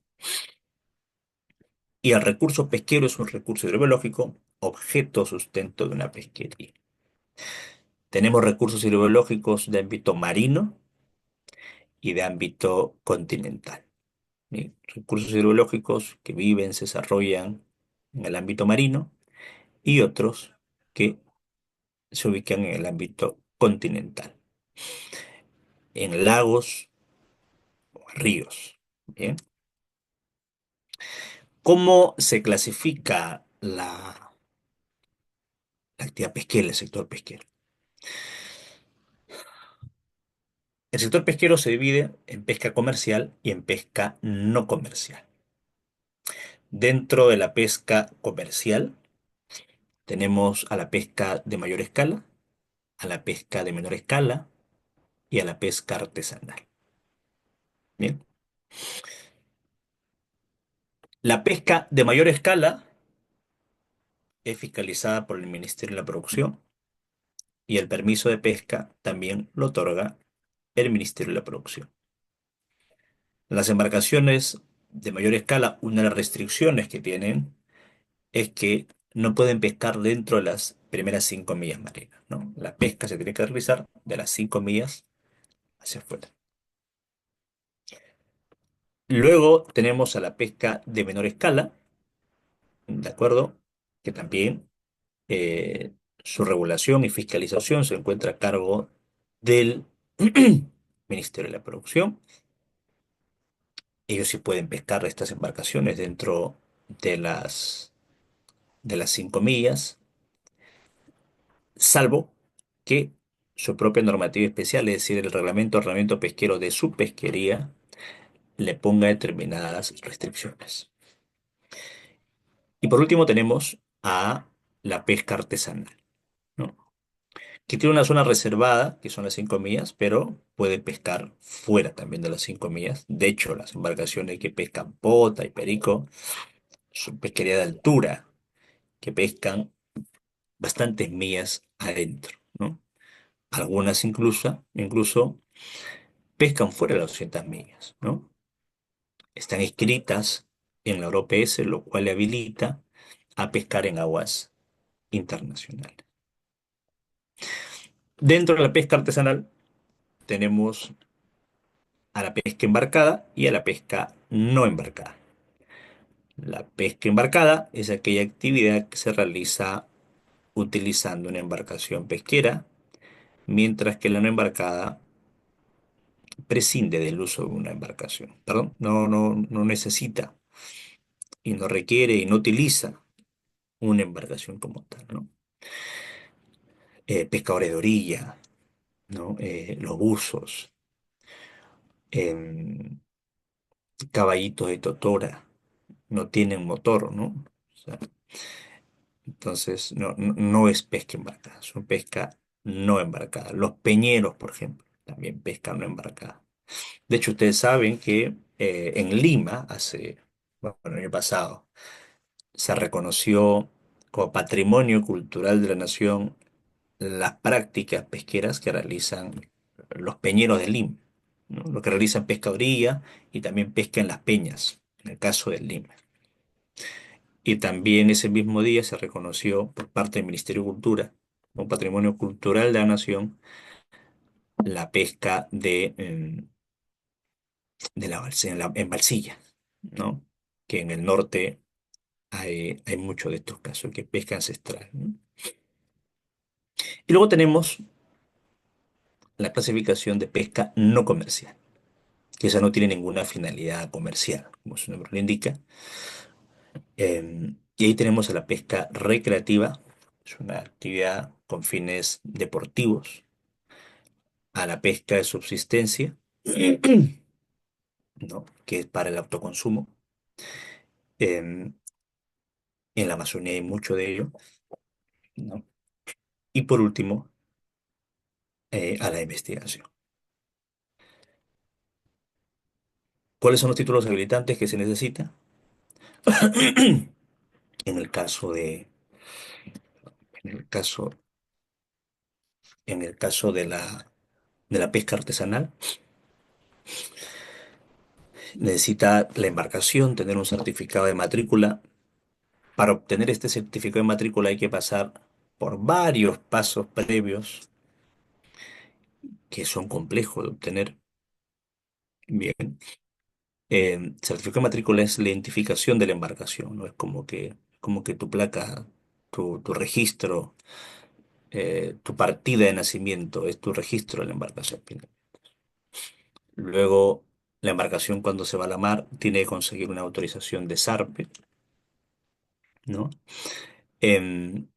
Y el recurso pesquero es un recurso hidrobiológico, objeto sustento de una pesquería. Tenemos recursos hidrobiológicos de ámbito marino y de ámbito continental. Bien, recursos hidrobiológicos que viven, se desarrollan en el ámbito marino y otros que se ubican en el ámbito continental, en lagos o ríos. Bien. ¿Cómo se clasifica la actividad pesquera, el sector pesquero? El sector pesquero se divide en pesca comercial y en pesca no comercial. Dentro de la pesca comercial tenemos a la pesca de mayor escala, a la pesca de menor escala y a la pesca artesanal. Bien. La pesca de mayor escala es fiscalizada por el Ministerio de la Producción y el permiso de pesca también lo otorga el Ministerio de la Producción. Las embarcaciones de mayor escala, una de las restricciones que tienen es que no pueden pescar dentro de las primeras 5 millas marinas, ¿no? La pesca se tiene que realizar de las 5 millas hacia afuera. Luego tenemos a la pesca de menor escala, ¿de acuerdo? Que también eh, su regulación y fiscalización se encuentra a cargo del Ministerio de la Producción. Ellos sí pueden pescar estas embarcaciones dentro de las 5 millas, salvo que su propia normativa especial, es decir, el reglamento pesquero de su pesquería, le ponga determinadas restricciones. Y por último tenemos a la pesca artesanal, ¿no? Que tiene una zona reservada, que son las 5 millas, pero puede pescar fuera también de las 5 millas. De hecho, las embarcaciones que pescan pota y perico son pesquería de altura, que pescan bastantes millas adentro, ¿no? Algunas incluso pescan fuera de las 200 millas, ¿no? Están inscritas en la OPS, lo cual le habilita a pescar en aguas internacionales. Dentro de la pesca artesanal tenemos a la pesca embarcada y a la pesca no embarcada. La pesca embarcada es aquella actividad que se realiza utilizando una embarcación pesquera, mientras que la no embarcada prescinde del uso de una embarcación. Perdón, no necesita y no requiere y no utiliza una embarcación como tal, ¿no? Pescadores de orilla, ¿no? Los buzos, em, caballitos de totora, no tienen motor, ¿no? O sea, entonces no es pesca embarcada, es una pesca no embarcada. Los peñeros, por ejemplo, también pesca no embarcada. De hecho, ustedes saben que en Lima, bueno, el año pasado, se reconoció como Patrimonio Cultural de la Nación las prácticas pesqueras que realizan los peñeros de Lima, ¿no? Lo que realizan pesca a orilla y también pesca en las peñas, en el caso del Lima. Y también ese mismo día se reconoció por parte del Ministerio de Cultura, como Patrimonio Cultural de la Nación, la pesca en Balsilla, ¿no? Que en el norte hay muchos de estos casos, que es pesca ancestral, ¿no? Y luego tenemos la clasificación de pesca no comercial, que esa no tiene ninguna finalidad comercial, como su nombre lo indica. Y ahí tenemos a la pesca recreativa, es una actividad con fines deportivos, a la pesca de subsistencia, ¿no? Que es para el autoconsumo. Em, en la Amazonía hay mucho de ello, ¿no? Y por último, a la investigación. ¿Cuáles son los títulos habilitantes que se necesitan? En el caso En el caso, en el caso de la pesca artesanal, necesita la embarcación tener un certificado de matrícula. Para obtener este certificado de matrícula hay que pasar por varios pasos previos que son complejos de obtener. Bien. Certificado de matrícula es la identificación de la embarcación, ¿no? Es como que tu placa, tu registro, tu partida de nacimiento es tu registro de la embarcación. Luego, la embarcación cuando se va a la mar tiene que conseguir una autorización de ZARPE, ¿no? Em,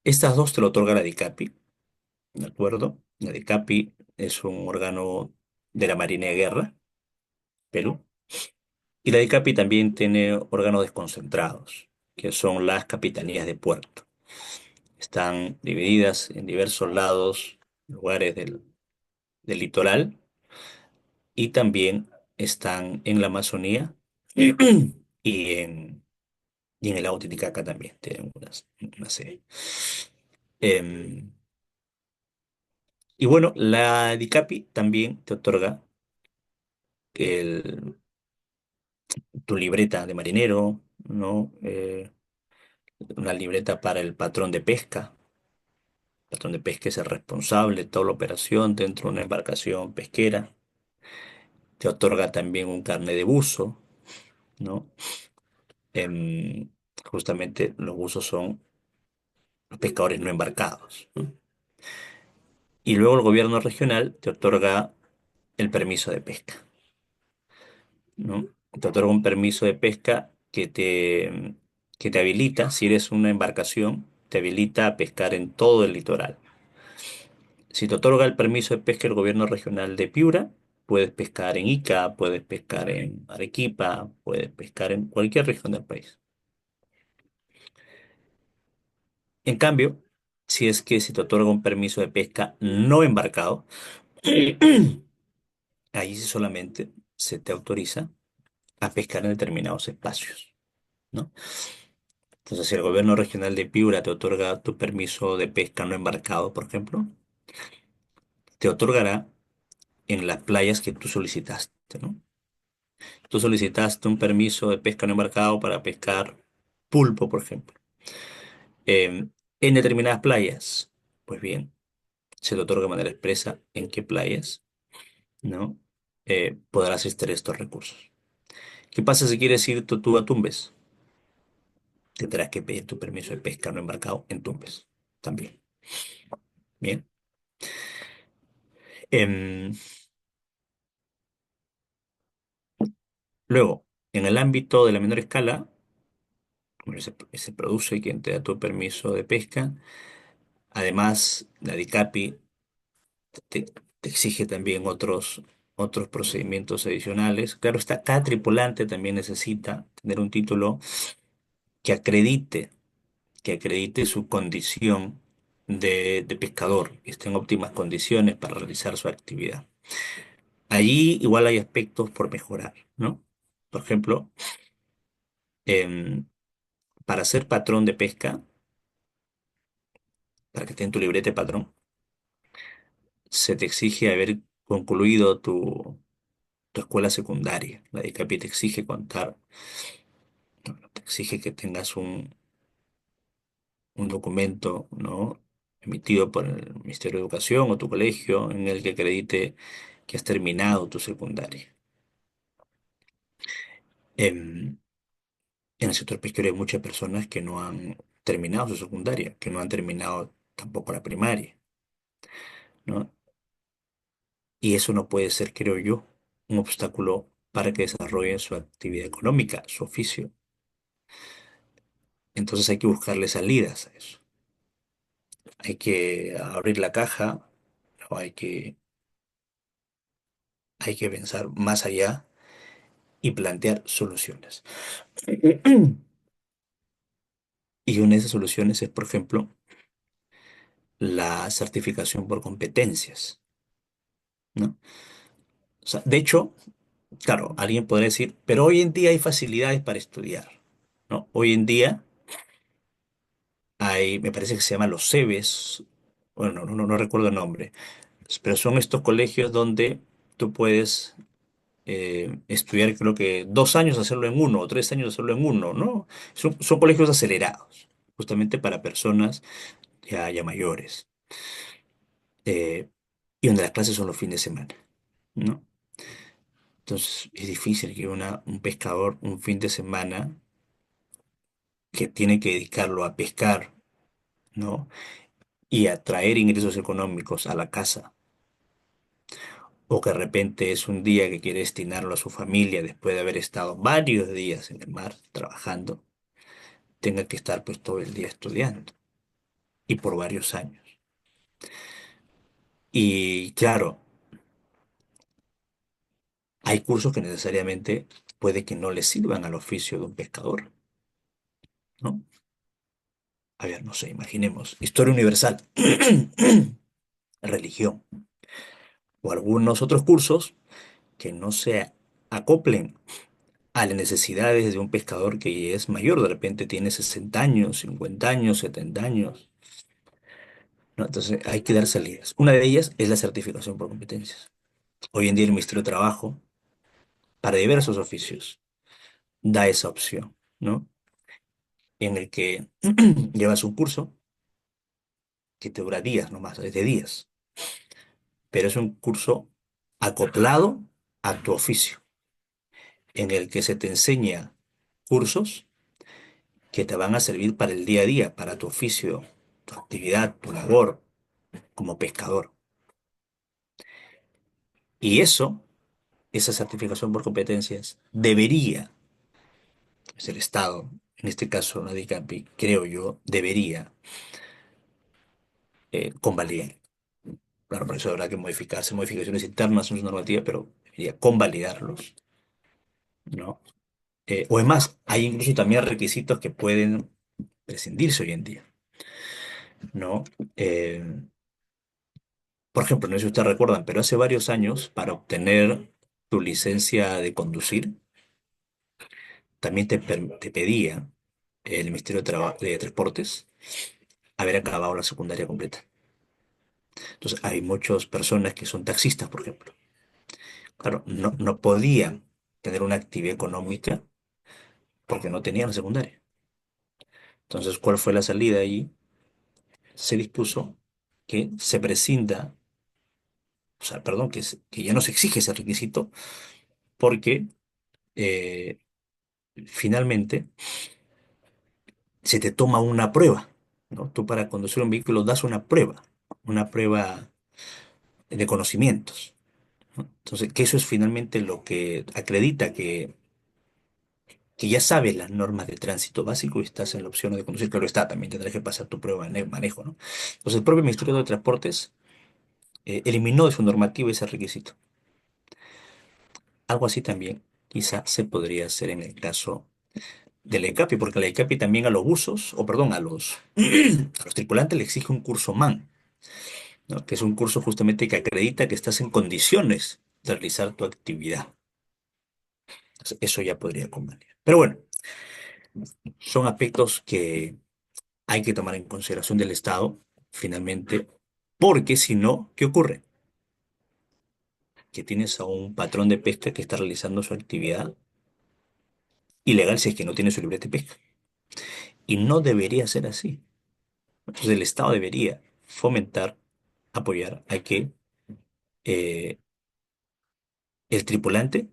Estas dos te lo otorga la DICAPI, ¿de acuerdo? La DICAPI es un órgano de la Marina de Guerra, Perú. Y la DICAPI también tiene órganos desconcentrados, que son las capitanías de puerto. Están divididas en diversos lados, lugares del litoral, y también están en la Amazonía y y en el lago Titicaca también tienen una serie. Em, y bueno, la DICAPI también te otorga el, tu libreta de marinero, ¿no? Una libreta para el patrón de pesca. El patrón de pesca es el responsable de toda la operación dentro de una embarcación pesquera. Te otorga también un carnet de buzo, ¿no? Em, Justamente los buzos son los pescadores no embarcados, ¿no? Y luego el gobierno regional te otorga el permiso de pesca, ¿no? Te otorga un permiso de pesca que te habilita, si eres una embarcación, te habilita a pescar en todo el litoral. Si te otorga el permiso de pesca el gobierno regional de Piura, puedes pescar en Ica, puedes pescar en Arequipa, puedes pescar en cualquier región del país. En cambio, si es que se te otorga un permiso de pesca no embarcado, ahí sí solamente se te autoriza a pescar en determinados espacios, ¿no? Entonces, si el gobierno regional de Piura te otorga tu permiso de pesca no embarcado, por ejemplo, te otorgará en las playas que tú solicitaste, ¿no? Tú solicitaste un permiso de pesca no embarcado para pescar pulpo, por ejemplo, en determinadas playas. Pues bien, se te otorga de manera expresa en qué playas, ¿no? Podrás extraer estos recursos. ¿Qué pasa si quieres ir tú a Tumbes? Tendrás que pedir tu permiso de pesca no embarcado en Tumbes también. Bien. Em, Luego, en el ámbito de la menor escala, bueno, se produce quien te da tu permiso de pesca. Además, la DICAPI te, te exige también otros procedimientos adicionales. Claro está, cada tripulante también necesita tener un título que acredite, que acredite su condición de pescador, que esté en óptimas condiciones para realizar su actividad. Allí igual hay aspectos por mejorar, ¿no? Por ejemplo, em, para ser patrón de pesca, para que esté en tu libreta de patrón, se te exige haber concluido tu escuela secundaria. La DICAPI te exige contar, te exige que tengas un documento, ¿no? Emitido por el Ministerio de Educación o tu colegio en el que acredite que has terminado tu secundaria. En, en el sector pesquero hay muchas personas que no han terminado su secundaria, que no han terminado tampoco la primaria, ¿no? Y eso no puede ser, creo yo, un obstáculo para que desarrollen su actividad económica, su oficio. Entonces hay que buscarle salidas a eso. Hay que abrir la caja, o hay que pensar más allá y plantear soluciones. Y una de esas soluciones es, por ejemplo, la certificación por competencias, ¿no? O sea, de hecho, claro, alguien podría decir, pero hoy en día hay facilidades para estudiar, ¿no? Hoy en día me parece que se llama los CEBES, bueno, no recuerdo el nombre, pero son estos colegios donde tú puedes estudiar, creo que 2 años hacerlo en uno o 3 años hacerlo en uno, ¿no? Son colegios acelerados, justamente para personas ya mayores, eh, y donde las clases son los fines de semana, ¿no? Entonces es difícil que un pescador un fin de semana que tiene que dedicarlo a pescar, ¿no? Y a traer ingresos económicos a la casa, o que de repente es un día que quiere destinarlo a su familia después de haber estado varios días en el mar trabajando, tenga que estar pues todo el día estudiando y por varios años. Y claro, hay cursos que necesariamente puede que no le sirvan al oficio de un pescador, ¿no? A ver, no sé, imaginemos, historia universal, religión o algunos otros cursos que no se acoplen a las necesidades de un pescador que es mayor, de repente tiene 60 años, 50 años, 70 años, ¿no? Entonces hay que dar salidas. Una de ellas es la certificación por competencias. Hoy en día el Ministerio de Trabajo, para diversos oficios, da esa opción, ¿no? En el que llevas un curso que te dura días nomás, es de días, pero es un curso acoplado a tu oficio, en el que se te enseña cursos que te van a servir para el día a día, para tu oficio, tu actividad, tu labor como pescador. Y eso, esa certificación por competencias, debería, es el Estado, en este caso la DICAPI, creo yo, debería convalidar. Claro, por eso habrá que modificarse, modificaciones internas en su normativa, pero debería convalidarlos, ¿no? O es más, hay incluso también requisitos que pueden prescindirse hoy en día, ¿no? Eh, por ejemplo, no sé si ustedes recuerdan, pero hace varios años, para obtener tu licencia de conducir, también te pedía el Ministerio de Transportes haber acabado la secundaria completa. Entonces, hay muchas personas que son taxistas, por ejemplo. Claro, no podían tener una actividad económica porque no tenían la secundaria. Entonces, ¿cuál fue la salida allí? Se dispuso que se prescinda, o sea, perdón, que ya no se exige ese requisito porque eh, finalmente se te toma una prueba, ¿no? Tú para conducir un vehículo das una prueba de conocimientos, ¿no? Entonces, que eso es finalmente lo que acredita que ya sabes las normas de tránsito básico y estás en la opción de conducir. Claro está, también tendrás que pasar tu prueba de manejo, ¿no? Entonces, el propio Ministerio de Transportes eliminó de su normativa ese requisito. Algo así también quizá se podría hacer en el caso de la ECAPI, porque la ECAPI también a los buzos, o perdón, a los tripulantes le exige un curso MAN, ¿no? Que es un curso justamente que acredita que estás en condiciones de realizar tu actividad. Entonces, eso ya podría convenir. Pero bueno, son aspectos que hay que tomar en consideración del Estado, finalmente, porque si no, ¿qué ocurre? Que tienes a un patrón de pesca que está realizando su actividad ilegal si es que no tiene su libreta de pesca. Y no debería ser así. Entonces el Estado debería fomentar, apoyar a que eh, el tripulante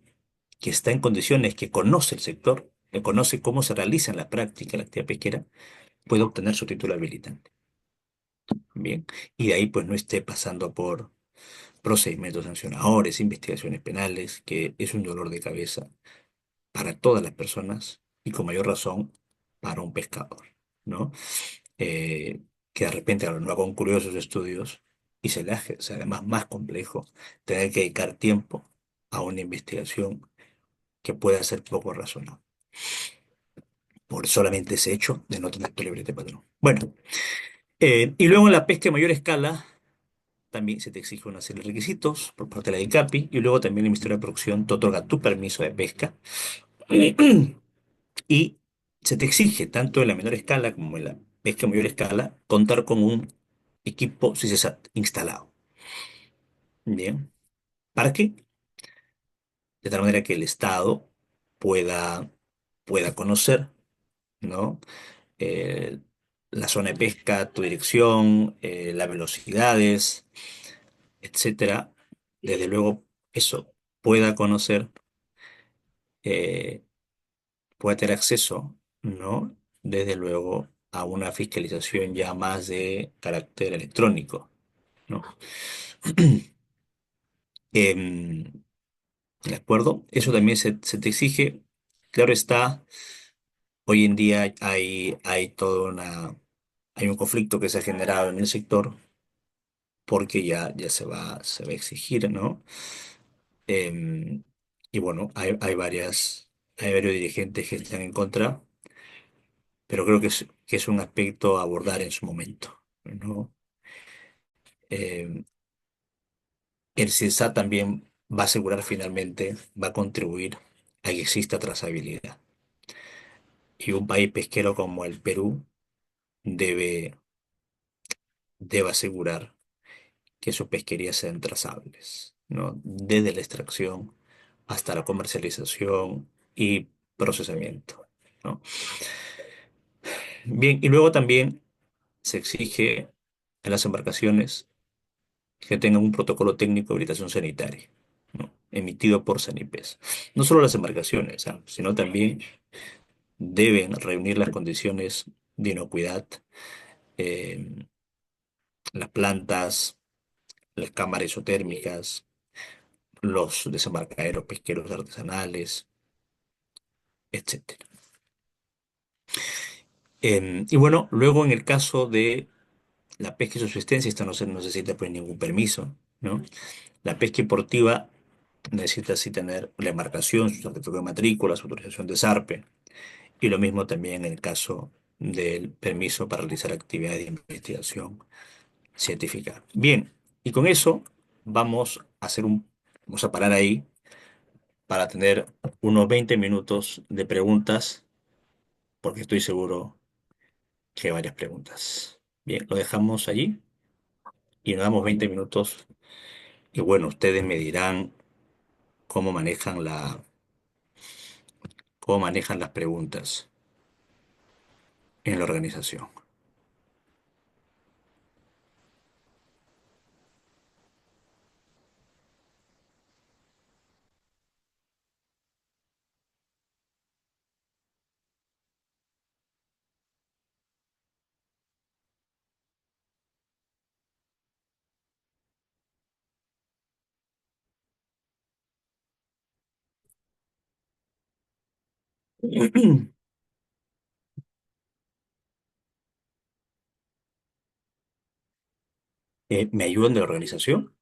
que está en condiciones, que conoce el sector, que conoce cómo se realiza en la práctica la actividad pesquera, pueda obtener su título habilitante. Bien, y de ahí pues no esté pasando por procedimientos sancionadores, investigaciones penales, que es un dolor de cabeza para todas las personas y con mayor razón para un pescador, ¿no? Eh, que de repente ahora no ha concluido sus estudios y se le hace, o sea, además más complejo tener que dedicar tiempo a una investigación que pueda ser poco razonable por solamente ese hecho de no tener tu libreta de patrón. Bueno, y luego en la pesca a mayor escala también se te exige una serie de requisitos por parte de la ICAPI y luego también el Ministerio de Producción te otorga tu permiso de pesca y se te exige tanto en la menor escala como en la pesca a mayor escala, contar con un equipo CISESAT instalado. Bien. ¿Para qué? De tal manera que el Estado pueda conocer, ¿no? Eh, la zona de pesca, tu dirección, las velocidades, etcétera. Desde luego, eso pueda conocer, eh, pueda tener acceso, ¿no? Desde luego a una fiscalización ya más de carácter electrónico, ¿no? Em, ¿De acuerdo? Eso también se te exige. Claro está, hoy en día hay un conflicto que se ha generado en el sector porque ya se va a exigir, ¿no? Em, y bueno, hay varios dirigentes que están en contra, pero creo que es un aspecto a abordar en su momento, ¿no? Em, el CISA también va a asegurar finalmente, va a contribuir a que exista trazabilidad. Y un país pesquero como el Perú debe, debe asegurar que sus pesquerías sean trazables, ¿no? Desde la extracción hasta la comercialización y procesamiento, ¿no? Bien, y luego también se exige en las embarcaciones que tengan un protocolo técnico de habilitación sanitaria, ¿no? Emitido por Sanipes. No solo las embarcaciones, ¿ah? Sino también deben reunir las condiciones de inocuidad, eh, las plantas, las cámaras isotérmicas, los desembarcaderos pesqueros artesanales, etcétera. Y bueno, luego en el caso de la pesca y subsistencia, esta no se necesita pues ningún permiso, ¿no? La pesca deportiva necesita sí tener la embarcación, su certificado de matrícula, su autorización de zarpe, y lo mismo también en el caso del permiso para realizar actividades de investigación científica. Bien, y con eso vamos a parar ahí para tener unos 20 minutos de preguntas, porque estoy seguro que hay varias preguntas. Bien, lo dejamos allí y nos damos 20 minutos. Y bueno, ustedes me dirán cómo manejan las preguntas en la organización. ¿Me ayudan de la organización?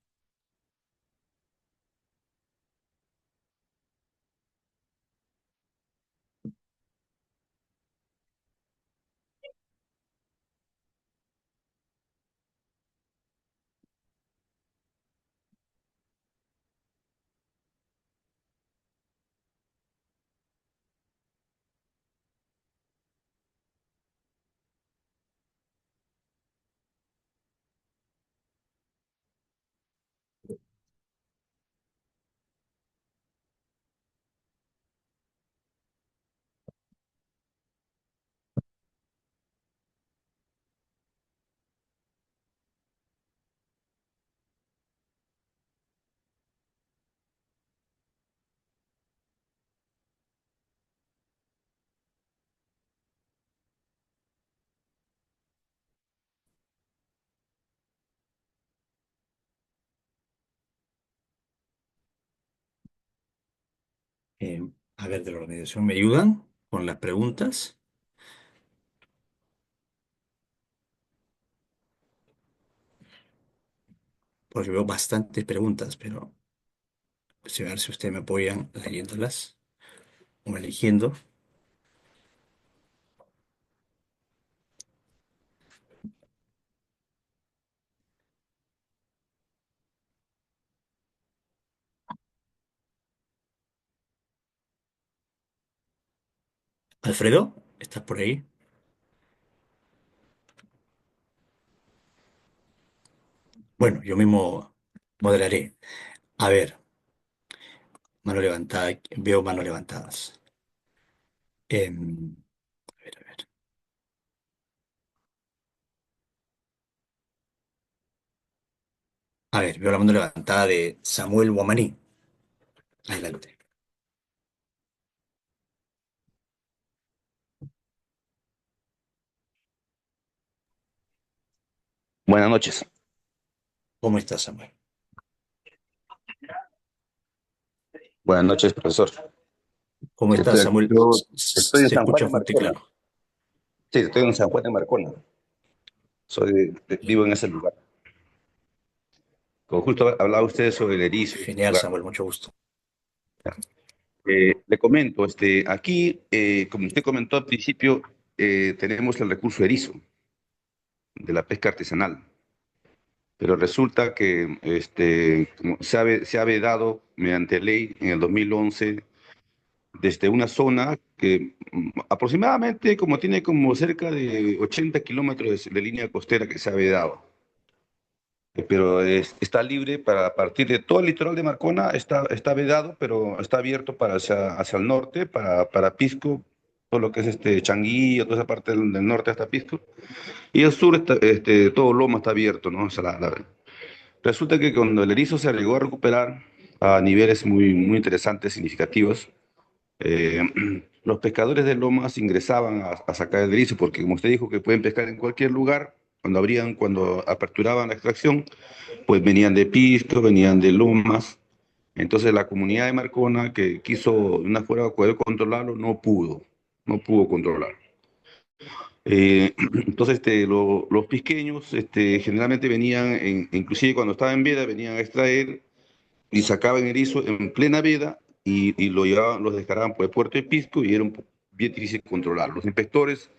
Eh, a ver, de la organización, ¿me ayudan con las preguntas? Porque veo bastantes preguntas, pero a ver si ustedes me apoyan leyéndolas o eligiendo. Alfredo, ¿estás por ahí? Bueno, yo mismo moderaré. A ver, mano levantada, veo manos levantadas. A ver, a ver. A ver, veo la mano levantada de Samuel Guamaní. Adelante. Buenas noches. ¿Cómo estás, Samuel? Buenas noches, profesor. ¿Cómo estás, Samuel? Yo estoy en Se San Juan escucha de fuerte y Marcona. claro. Sí, estoy en San Juan de Marcona. Vivo en ese lugar. Como justo hablaba usted sobre el erizo y ese Genial, lugar. Samuel, mucho gusto. Le comento, aquí, como usted comentó al principio, tenemos el recurso erizo de la pesca artesanal. Pero resulta que como se ha vedado mediante ley en el 2011 desde una zona que aproximadamente como tiene como cerca de 80 kilómetros de línea costera que se ha vedado. Pero está libre para a partir de todo el litoral de Marcona, está vedado, pero está abierto para hacia el norte, para Pisco, todo lo que es Changuillo, toda esa parte del norte hasta Pisco. Y el sur, todo Loma está abierto, ¿no? O sea, resulta que cuando el erizo se llegó a recuperar a niveles muy, muy interesantes, significativos, eh, los pescadores de lomas ingresaban a sacar el erizo, porque como usted dijo que pueden pescar en cualquier lugar, cuando aperturaban la extracción, pues venían de Pisco, venían de lomas. Entonces la comunidad de Marcona, que quiso de una forma poder controlarlo, no pudo controlar. Entonces los pisqueños generalmente venían, inclusive cuando estaba en veda, venían a extraer y sacaban erizo en plena veda y lo llevaban, los descargaban por el puerto de Pisco y era bien difícil controlar. Los inspectores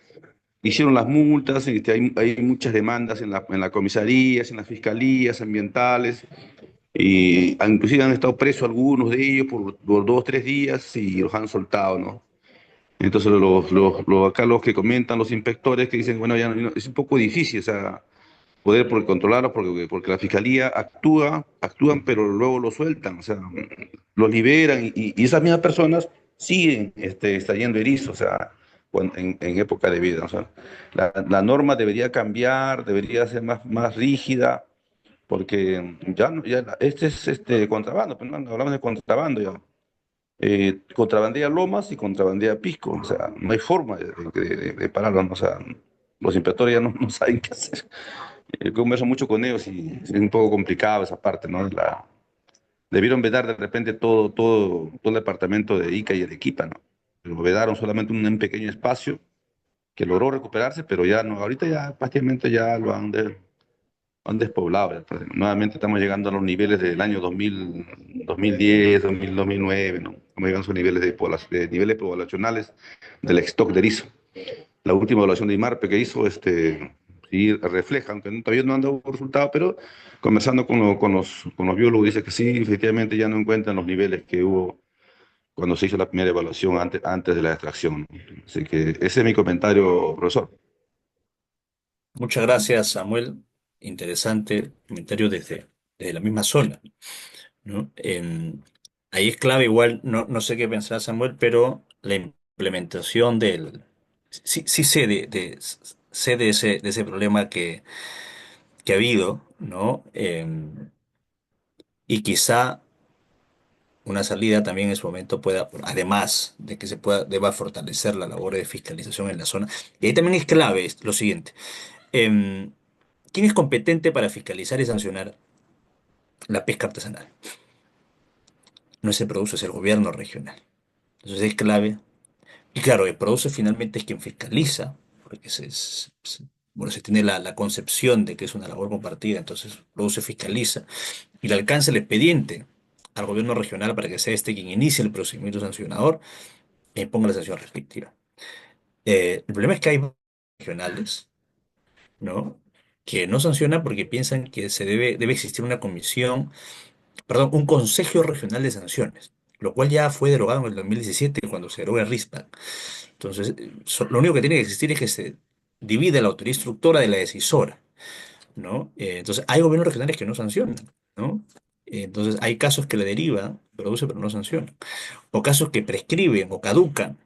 hicieron las multas, hay muchas demandas en la comisarías, en las fiscalías ambientales, y inclusive han estado presos algunos de ellos por 2 o 3 días y los han soltado, ¿no? Entonces acá los que comentan, los inspectores que dicen, bueno, ya es un poco difícil, o sea, poder controlarlo porque la fiscalía actúan, pero luego lo sueltan, o sea, los liberan y esas mismas personas siguen extrayendo erizos, o sea, en época de vida. O sea, la norma debería cambiar, debería ser más rígida, porque ya, este es contrabando, pero no hablamos de contrabando ya. Contrabandea lomas y contrabandea pisco, o sea, no hay forma de pararlo, ¿no? O sea, los inspectores ya no saben qué hacer. Converso mucho con ellos y es un poco complicado esa parte, ¿no? Debieron vedar de repente todo el departamento de Ica y Arequipa, ¿no? Pero vedaron solamente un pequeño espacio que logró recuperarse, pero ya no, ahorita ya prácticamente ya han despoblado. Ya, pues, nuevamente estamos llegando a los niveles del año 2000, 2010, 2000, 2009, ¿no? Estamos llegando a esos niveles de niveles poblacionales del stock de erizo. La última evaluación de IMARPE que hizo, sí refleja, aunque todavía no han dado resultados, pero conversando con los biólogos, dice que sí, efectivamente ya no encuentran los niveles que hubo cuando se hizo la primera evaluación antes de la extracción. Así que ese es mi comentario, profesor. Muchas gracias, Samuel. Interesante comentario desde la misma zona, ¿no? Ahí es clave, igual, no sé qué pensará Samuel, pero la implementación del... Sí, sí sé de ese problema que ha habido, ¿no? Y quizá una salida también en su momento pueda, además de que deba fortalecer la labor de fiscalización en la zona. Y ahí también es clave lo siguiente. em, ¿Quién es competente para fiscalizar y sancionar la pesca artesanal? No es el produce, es el gobierno regional. Entonces es clave. Y claro, el produce finalmente es quien fiscaliza, porque bueno, se tiene la concepción de que es una labor compartida, entonces el produce fiscaliza y le alcanza el expediente al gobierno regional para que sea este quien inicie el procedimiento sancionador e imponga la sanción respectiva. El problema es que hay regionales, ¿no? Que no sancionan porque piensan que debe existir una comisión, perdón, un Consejo Regional de Sanciones, lo cual ya fue derogado en el 2017 cuando se deroga el RISPAC. Entonces, lo único que tiene que existir es que se divide la autoridad instructora de la decisora. ¿no? Entonces, hay gobiernos regionales que no sancionan, ¿no? Entonces, hay casos que la deriva produce pero no sancionan, o casos que prescriben o caducan,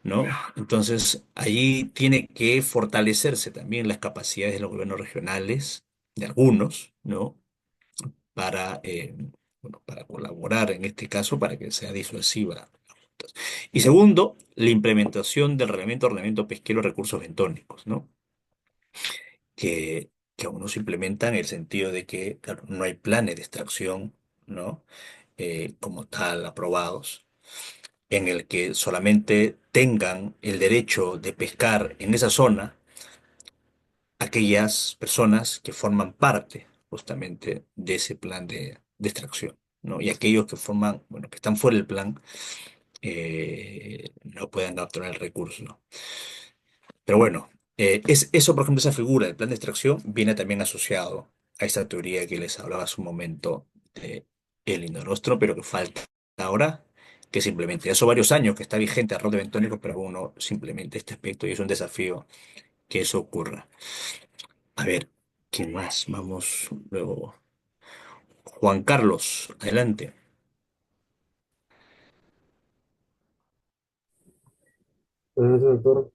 ¿no? Entonces, allí tiene que fortalecerse también las capacidades de los gobiernos regionales, de algunos, ¿no? Para, bueno, para colaborar en este caso para que sea disuasiva. Y segundo, la implementación del reglamento de ordenamiento pesquero de recursos bentónicos, ¿no? Que aún no se implementa en el sentido de que, claro, no hay planes de extracción, ¿no? Como tal aprobados, en el que solamente tengan el derecho de pescar en esa zona aquellas personas que forman parte justamente de ese plan de extracción, ¿no? Y aquellos que forman, bueno, que están fuera del plan, no pueden capturar el recurso. Pero bueno, eso, por ejemplo, esa figura del plan de extracción viene también asociado a esta teoría que les hablaba hace un momento de el indorostro, pero que falta ahora que simplemente, ya son varios años que está vigente el rol de bentónicos, pero aún no simplemente este aspecto y es un desafío que eso ocurra. A ver, ¿quién más? Vamos luego. Juan Carlos, adelante. Buenas noches, doctor.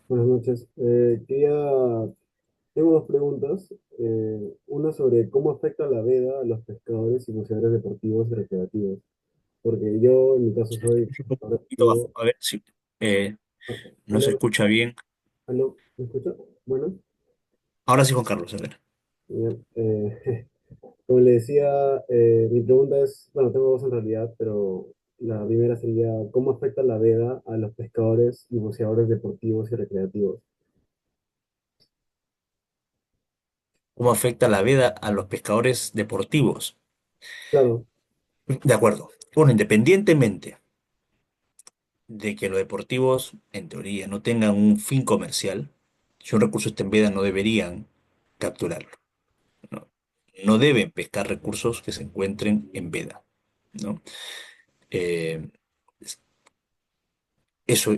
Buenas noches. Tengo dos preguntas. Una sobre cómo afecta la veda a los pescadores y buceadores deportivos y recreativos. Porque yo, en mi caso, soy Un pescador poquito bajo, deportivo. a ver si Ah, no se ¿Aló? escucha bien. ¿Aló? ¿Me escucha? Bueno, Ahora sí, Juan Carlos, a ver. bien. Como le decía, mi pregunta es, bueno, tengo dos en realidad, pero la primera sería, ¿cómo afecta la veda a los pescadores y buceadores deportivos y recreativos? ¿Cómo afecta la veda a los pescadores deportivos? Claro, De acuerdo. Bueno, independientemente de que los deportivos, en teoría, no tengan un fin comercial, si un recurso está en veda, no deberían capturarlo, ¿no? No deben pescar recursos que se encuentren en veda, ¿no? Eh, eso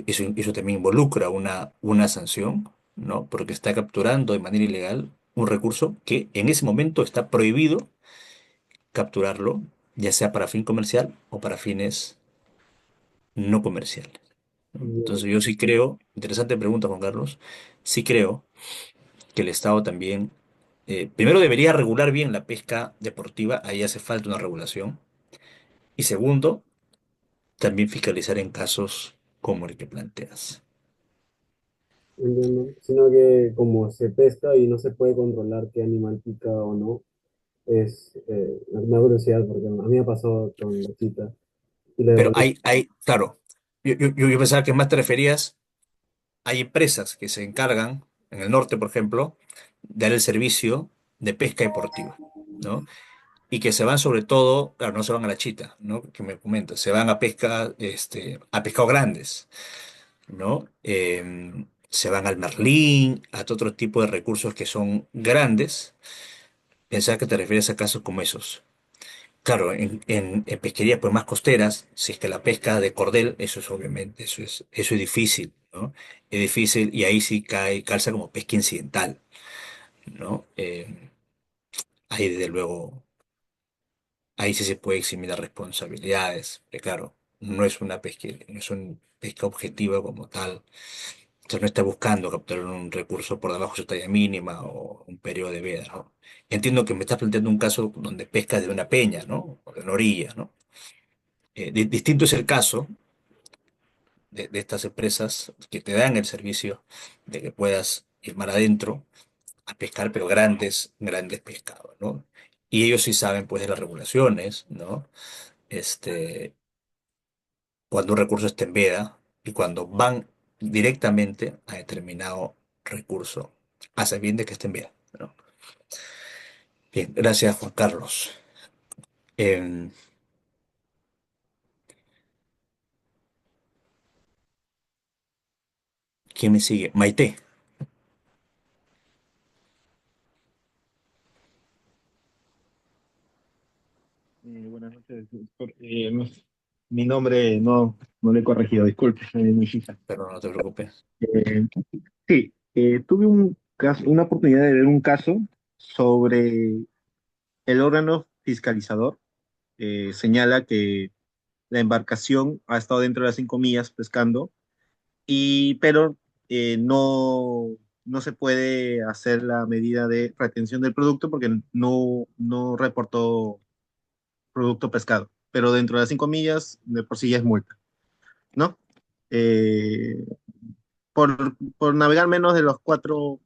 también involucra una sanción, ¿no? Porque está capturando de manera ilegal un recurso que en ese momento está prohibido capturarlo, ya sea para fin comercial o para fines no comerciales, ¿no? ya, Entonces yo sí creo, interesante pregunta Juan Carlos, sí creo que el Estado también, primero debería regular bien la pesca deportiva, ahí hace falta una regulación, y segundo, también fiscalizar en casos como el que planteas. entiendo. Sino que como se pesca y no se puede controlar qué animal pica o no, me da curiosidad porque a mí me ha pasado con la chita. Y la Pero deportiva, claro, yo pensaba que más te referías, hay empresas que se encargan, en el norte, por ejemplo, de dar el servicio de pesca deportiva, ¿no? Y que se van sobre todo, claro, no se van a la chita, ¿no? Que me comentas, se van a pesca, a pescados grandes, ¿no? Se van al marlín, a otro tipo de recursos que son grandes. Pensaba que te refieres a casos como esos. Claro, en pesquerías pues más costeras, si es que la pesca de cordel, eso es obviamente, eso es difícil, ¿no? Es difícil y ahí sí calza como pesca incidental, ¿no? Ahí desde luego, ahí sí se puede eximir las responsabilidades, pero claro, no es una pesca, no es una pesca objetiva como tal. Entonces no está buscando capturar un recurso por debajo de su talla mínima o un periodo de veda, ¿no? Entiendo que me estás planteando un caso donde pesca de una peña, ¿no? O de una orilla, ¿no? Distinto es el caso de estas empresas que te dan el servicio de que puedas ir mar adentro a pescar, pero grandes pescados, ¿no? Y ellos sí saben, pues, de las regulaciones, ¿no? Este, cuando un recurso está en veda y cuando van directamente a determinado recurso, a sabiendas que está en veda, ¿no? Bien, gracias, Juan Carlos. Em, ¿Quién me sigue? Maite. Buenas noches, doctor. Mi nombre no lo he corregido, disculpe, mi hija. Pero no te preocupes. Eh, sí, tuve un una oportunidad de ver un caso sobre el órgano fiscalizador. Señala que la embarcación ha estado dentro de las 5 millas pescando, pero no se puede hacer la medida de retención del producto porque no reportó producto pescado. Pero dentro de las 5 millas, de por sí ya es multa, ¿no? Eh, por navegar menos de los cuatro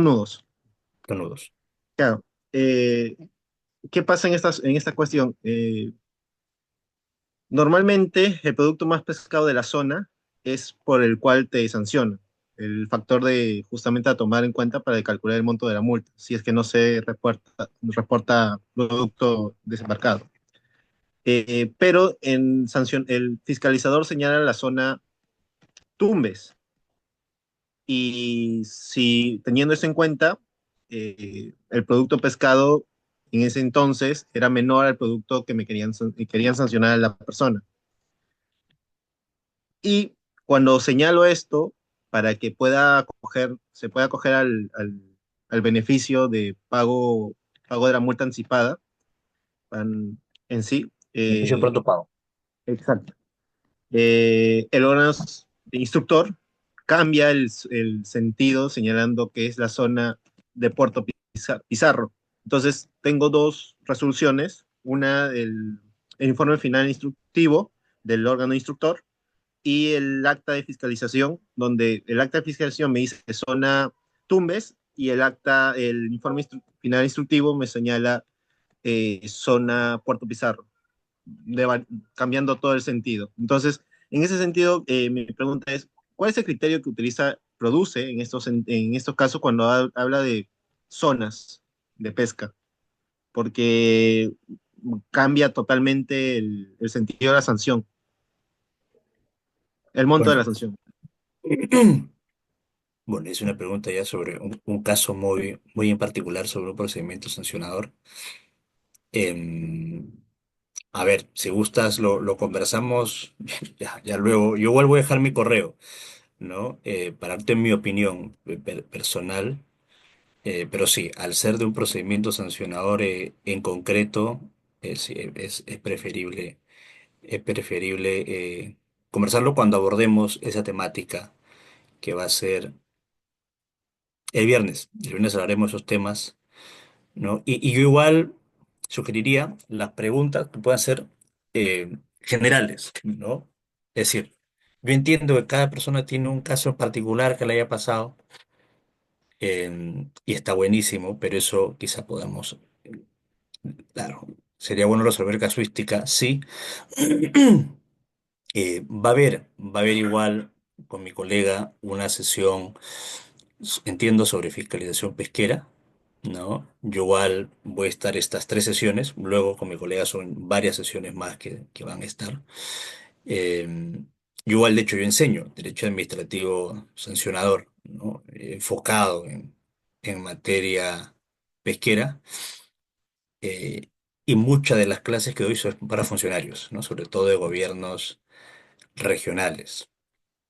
nudos. Saludos. Claro. Eh, ¿Qué pasa en esta cuestión? Normalmente el producto más pescado de la zona es por el cual te sancionan. El factor de justamente a tomar en cuenta para calcular el monto de la multa, si es que no se reporta producto desembarcado. Pero el fiscalizador señala la zona Tumbes. Y si teniendo eso en cuenta, el producto pescado en ese entonces era menor al producto que querían sancionar a la persona. Y cuando señalo esto, para que se pueda acoger al beneficio de pago de la multa anticipada en sí, Beneficio pronto pago. exacto. El órgano instructor cambia el sentido señalando que es la zona de Puerto Pizarro. Entonces, tengo dos resoluciones, una el informe final instructivo del órgano instructor y el acta de fiscalización, donde el acta de fiscalización me dice zona Tumbes y el informe final instructivo me señala zona Puerto Pizarro, cambiando todo el sentido. Entonces, en ese sentido, mi pregunta es, ¿cuál es el criterio que produce en estos casos cuando habla de zonas de pesca? Porque cambia totalmente el sentido de la sanción, el monto de la Bueno, sanción. bueno, es una pregunta ya sobre un caso muy, muy en particular sobre un procedimiento sancionador. Em, a ver, si gustas, lo conversamos ya luego. Yo igual voy a dejar mi correo, ¿no? Para darte mi opinión personal. Pero sí, al ser de un procedimiento sancionador en concreto, sí, es preferible conversarlo cuando abordemos esa temática que va a ser el viernes. El viernes hablaremos de esos temas, ¿no? Y yo igual sugeriría las preguntas que puedan ser generales, ¿no? Es decir, yo entiendo que cada persona tiene un caso en particular que le haya pasado y está buenísimo, pero eso quizá podamos, claro, sería bueno resolver casuística, sí. Va a haber igual con mi colega una sesión, entiendo, sobre fiscalización pesquera, ¿no? Yo igual voy a estar estas 3 sesiones, luego con mi colega son varias sesiones más que van a estar. Eh, yo igual, de hecho, yo enseño derecho administrativo sancionador, ¿no? Enfocado en materia pesquera. eh, y muchas de las clases que doy son para funcionarios, ¿no? Sobre todo de gobiernos regionales,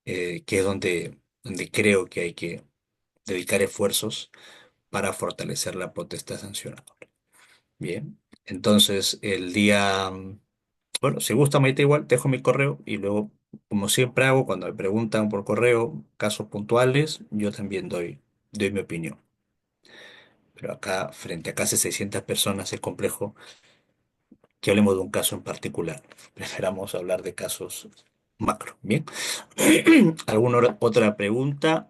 que es donde creo que hay que dedicar esfuerzos para fortalecer la potestad sancionadora. Bien, entonces bueno, si gusta, Maite, igual, te dejo mi correo y luego, como siempre hago, cuando me preguntan por correo casos puntuales, yo también doy mi opinión. Pero acá, frente a casi 600 personas, es complejo que hablemos de un caso en particular. Preferamos hablar de casos macro. Bien. ¿Alguna otra pregunta?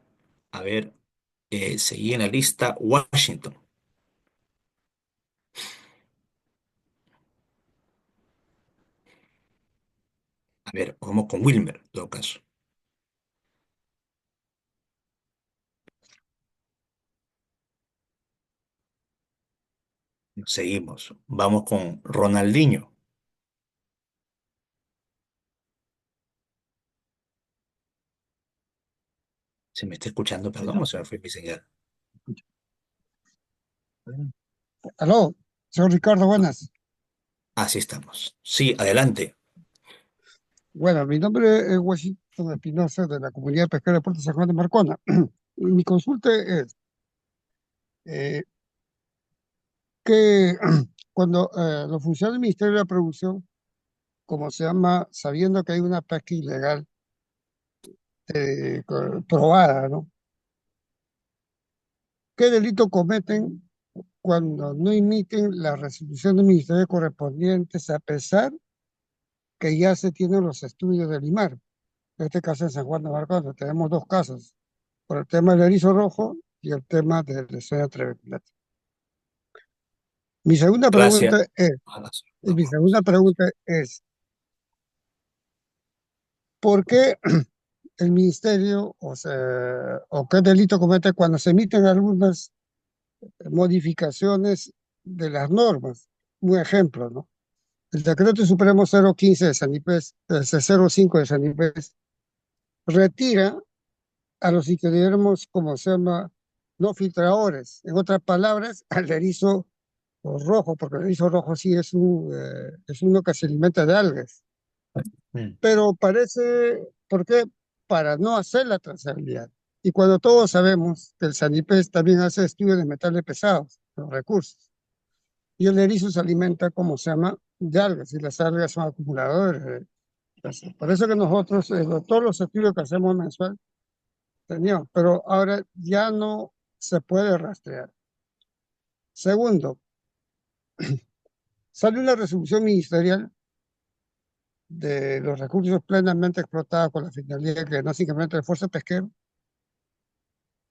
A ver, seguí en la lista. Washington. A ver, vamos con Wilmer, en todo caso. Seguimos. Vamos con Ronaldinho. ¿Se me está escuchando? Perdón, o se me fue mi señal. Aló, señor Ricardo, buenas. Así estamos. Sí, adelante. Bueno, mi nombre es Washington Espinosa de la Comunidad Pesquera de Puerto San Juan de Marcona. Mi consulta es eh, que cuando los funcionarios del Ministerio de la Producción, como se llama, sabiendo que hay una pesca ilegal probada, ¿no? ¿Qué delito cometen cuando no emiten la resolución del Ministerio correspondientes a pesar que ya se tienen los estudios del IMAR? En este caso en San Juan de Marcos tenemos dos casos, por el tema del erizo rojo y el tema del estrella treveculata. Mi segunda Gracias. pregunta es, mi segunda pregunta es, ¿por qué el ministerio, o sea, o qué delito comete cuando se emiten algunas modificaciones de las normas? Un ejemplo, ¿no? El decreto supremo 015 de Sanipés, 05 de Sanipés, retira a los ingenieros, como se llama, no filtradores. En otras palabras, al erizo rojo, porque el erizo rojo sí es uno que se alimenta de algas. Mm. Pero parece, ¿por qué? Para no hacer la trazabilidad. Y cuando todos sabemos que el Sanipés también hace estudios de metales pesados, los recursos, y el erizo se alimenta, como se llama, de algas, y las algas son acumuladores de calcio. Por eso que nosotros, todos los estudios que hacemos mensual, teníamos, pero ahora ya no se puede rastrear. Segundo, sale una resolución ministerial de los recursos plenamente explotados con la finalidad que no se incremente el esfuerzo pesquero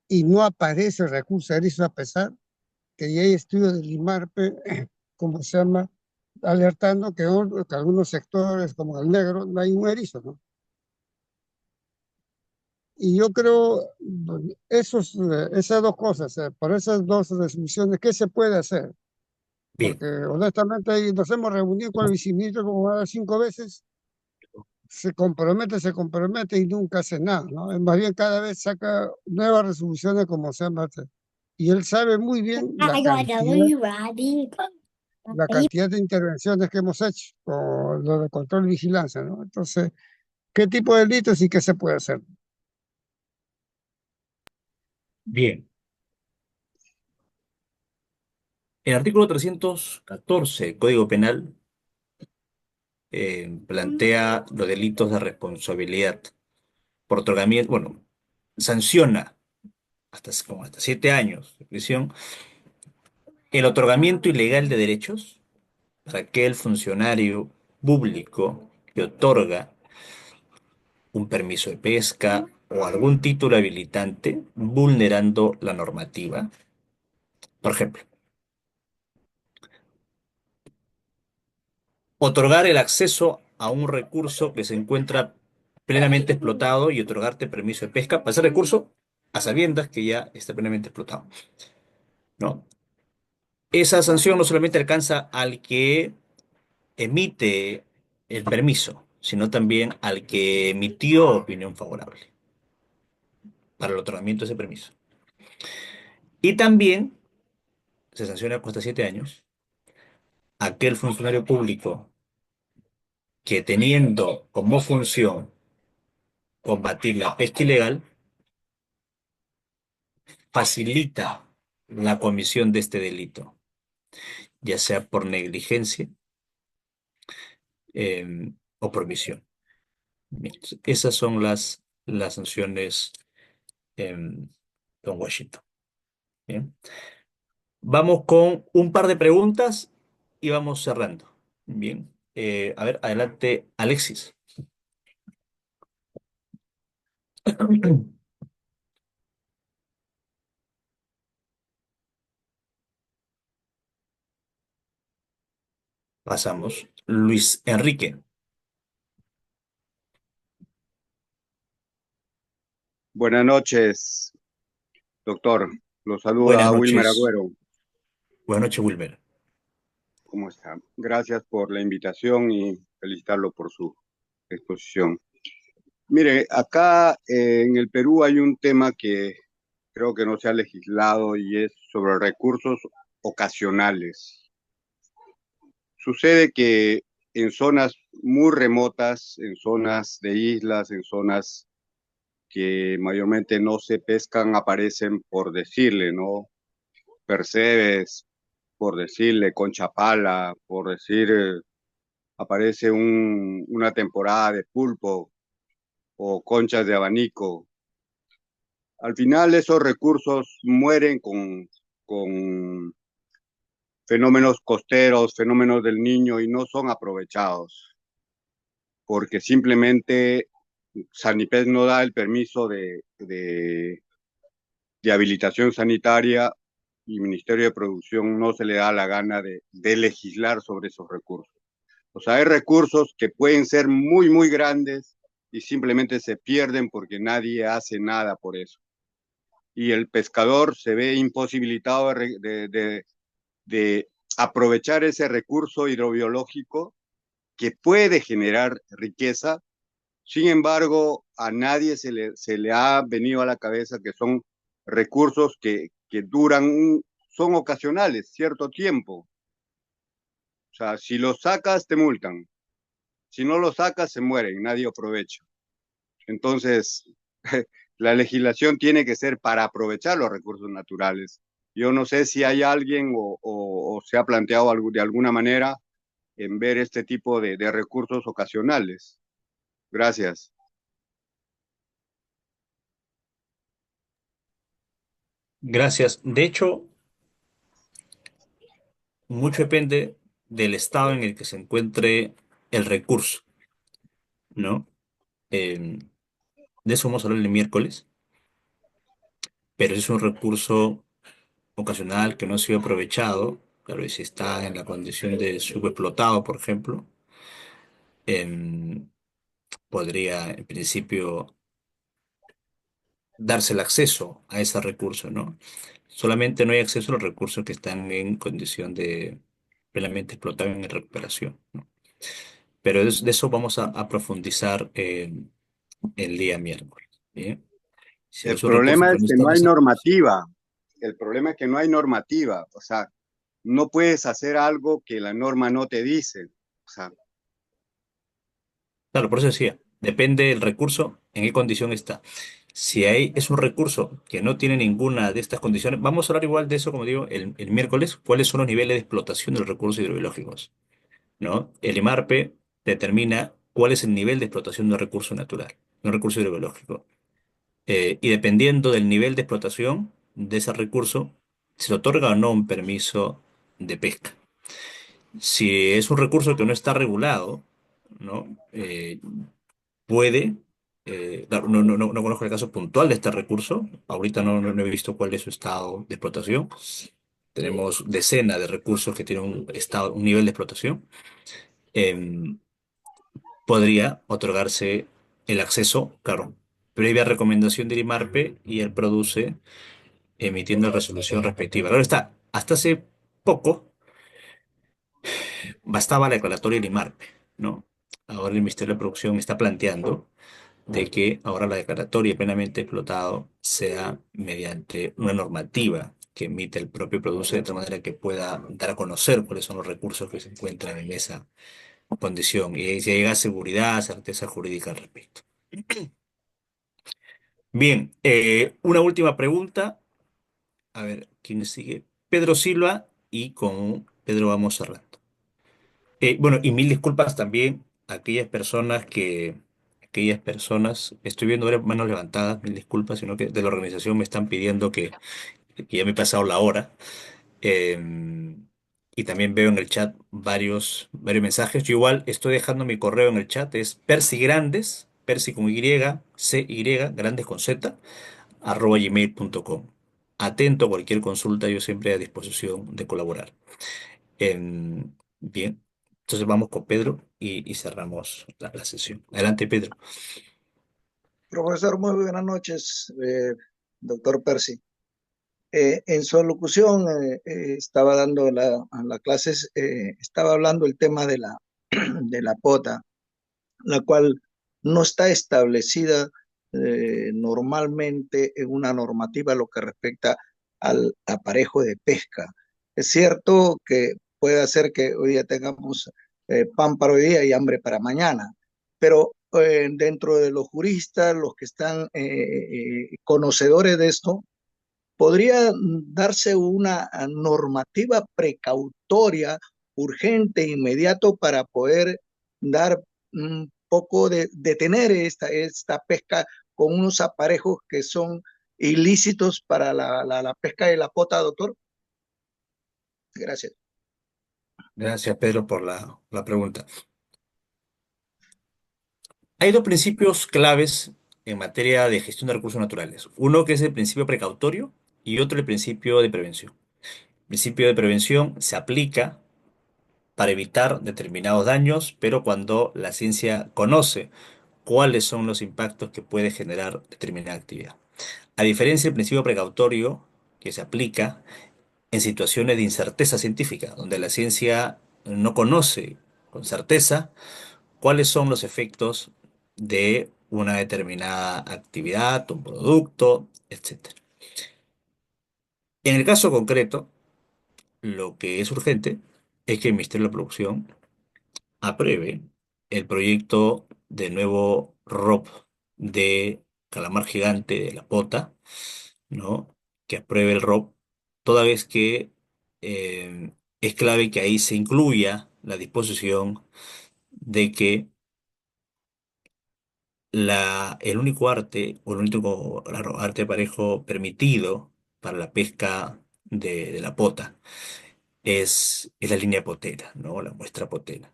y no aparece el recurso erizo a pesar que ya hay estudios del IMARPE, como se llama, alertando que algunos sectores como el negro no hay un erizo, ¿no? Y yo creo, esas dos cosas, por esas dos resoluciones, ¿qué se puede hacer? Bien, Porque honestamente ahí nos hemos reunido con el viceministro como más de 5 veces, se compromete y nunca hace nada, ¿no? Más bien cada vez saca nuevas resoluciones como se llama. Y él sabe muy bien la cantidad de intervenciones que hemos hecho con lo de control y vigilancia, ¿no? Entonces, ¿qué tipo de delitos y qué se puede hacer? bien. El artículo 314 del Código Penal plantea los delitos de responsabilidad por otorgamiento, bueno, sanciona como hasta 7 años de prisión el otorgamiento ilegal de derechos para aquel funcionario público que otorga un permiso de pesca o algún título habilitante vulnerando la normativa. Por ejemplo, otorgar el acceso a un recurso que se encuentra plenamente explotado y otorgarte permiso de pesca para ese recurso a sabiendas que ya está plenamente explotado, ¿no? Esa sanción no solamente alcanza al que emite el permiso, sino también al que emitió opinión favorable para el otorgamiento de ese permiso. Y también se sanciona con hasta 7 años aquel funcionario público que teniendo como función combatir la pesca ilegal, facilita la comisión de este delito, ya sea por negligencia o por omisión. Bien, esas son las sanciones con Washington. Bien. Vamos con un par de preguntas y vamos cerrando. Bien. A ver, adelante, Alexis. Pasamos. Luis Enrique. Buenas noches, doctor. Lo Buenas saluda Wilmer noches. Agüero. Buenas noches, Wilmer. ¿Cómo está? Gracias por la invitación y felicitarlo por su exposición. Mire, acá en el Perú hay un tema que creo que no se ha legislado y es sobre recursos ocasionales. Sucede que en zonas muy remotas, en zonas de islas, en zonas que mayormente no se pescan aparecen por decirle, ¿no? Percebes, por decirle, concha pala, por decir, aparece una temporada de pulpo o conchas de abanico. Al final esos recursos mueren con fenómenos costeros, fenómenos del Niño y no son aprovechados porque simplemente Sanipez no da el permiso de habilitación sanitaria y Ministerio de Producción no se le da la gana de legislar sobre esos recursos. O sea, hay recursos que pueden ser muy, muy grandes y simplemente se pierden porque nadie hace nada por eso. Y el pescador se ve imposibilitado de aprovechar ese recurso hidrobiológico que puede generar riqueza. Sin embargo, a nadie se le ha venido a la cabeza que son recursos que duran, son ocasionales, cierto tiempo. O sea, si los sacas, te multan. Si no los sacas, se mueren, nadie aprovecha. Entonces, la legislación tiene que ser para aprovechar los recursos naturales. Yo no sé si hay alguien o se ha planteado de alguna manera en ver este tipo de recursos ocasionales. Gracias. Gracias. De hecho, mucho depende del estado en el que se encuentre el recurso, ¿no? Eh, de eso vamos a hablar el miércoles, pero es un recurso ocasional que no ha sido aprovechado, claro, y si está en la condición de subexplotado, por ejemplo, em, podría en principio darse el acceso a ese recurso, ¿no? Solamente no hay acceso a los recursos que están en condición de plenamente explotar en recuperación, ¿no? Pero de eso vamos a profundizar el día miércoles, ¿bien? Si El es un recurso problema que es no que está no hay desarrollado. normativa. El problema es que no hay normativa. O sea, no puedes hacer algo que la norma no te dice. O sea, Claro, por eso decía, depende del recurso, en qué condición está. Si es un recurso que no tiene ninguna de estas condiciones, vamos a hablar igual de eso, como digo, el miércoles, cuáles son los niveles de explotación de los recursos hidrobiológicos, ¿no? El IMARPE determina cuál es el nivel de explotación de un recurso natural, de un recurso hidrobiológico. Y dependiendo del nivel de explotación de ese recurso, se le otorga o no un permiso de pesca. Si es un recurso que no está regulado, ¿no? Puede, claro, no conozco el caso puntual de este recurso, ahorita no he visto cuál es su estado de explotación. Tenemos decenas de recursos que tienen un estado, un nivel de explotación. Em, Podría otorgarse el acceso, claro, previa recomendación del IMARPE y él produce emitiendo la resolución respectiva. Claro está, hasta hace poco bastaba la declaratoria del IMARPE, ¿no? Ahora el Ministerio de Producción está planteando de que ahora la declaratoria plenamente explotado sea mediante una normativa que emite el propio productor de tal manera que pueda dar a conocer cuáles son los recursos que se encuentran en esa condición y ahí se llega a seguridad, certeza jurídica al respecto. Bien, una última pregunta. A ver, ¿quién sigue? Pedro Silva y con Pedro vamos cerrando. Bueno, y mil disculpas también a aquellas personas, estoy viendo varias manos levantadas, mil disculpas, sino que de la organización me están pidiendo que ya me he pasado la hora. Eh, y también veo en el chat varios mensajes. Yo igual estoy dejando mi correo en el chat, es persigrandes, persi con Y, CY, grandes con Z, @gmail.com. Atento a cualquier consulta, yo siempre a disposición de colaborar. Bien, entonces vamos con Pedro y cerramos la sesión. Adelante, Pedro. Profesor, muy buenas noches, doctor Percy. En su alocución estaba dando a la clase, estaba hablando el tema de de la pota, la cual no está establecida normalmente en una normativa lo que respecta al aparejo de pesca. Es cierto que puede hacer que hoy día tengamos pan para hoy día y hambre para mañana, pero dentro de los juristas, los que están conocedores de esto, podría darse una normativa precautoria, urgente, inmediato, para poder dar un poco de detener esta pesca con unos aparejos que son ilícitos para la pesca de la pota, doctor. Gracias. Gracias, Pedro, por la pregunta. Hay dos principios claves en materia de gestión de recursos naturales. Uno que es el principio precautorio y otro el principio de prevención. El principio de prevención se aplica para evitar determinados daños, pero cuando la ciencia conoce cuáles son los impactos que puede generar determinada actividad. A diferencia del principio precautorio, que se aplica en situaciones de incerteza científica, donde la ciencia no conoce con certeza cuáles son los efectos de una determinada actividad, un producto, etc. En el caso concreto, lo que es urgente es que el Ministerio de la Producción apruebe el proyecto de nuevo ROP de calamar gigante de la pota, ¿no? Que apruebe el ROP, toda vez que eh, es clave que ahí se incluya la disposición de que el único arte o el único claro, arte parejo permitido para la pesca de la pota es la línea potera, ¿no? La muestra potera.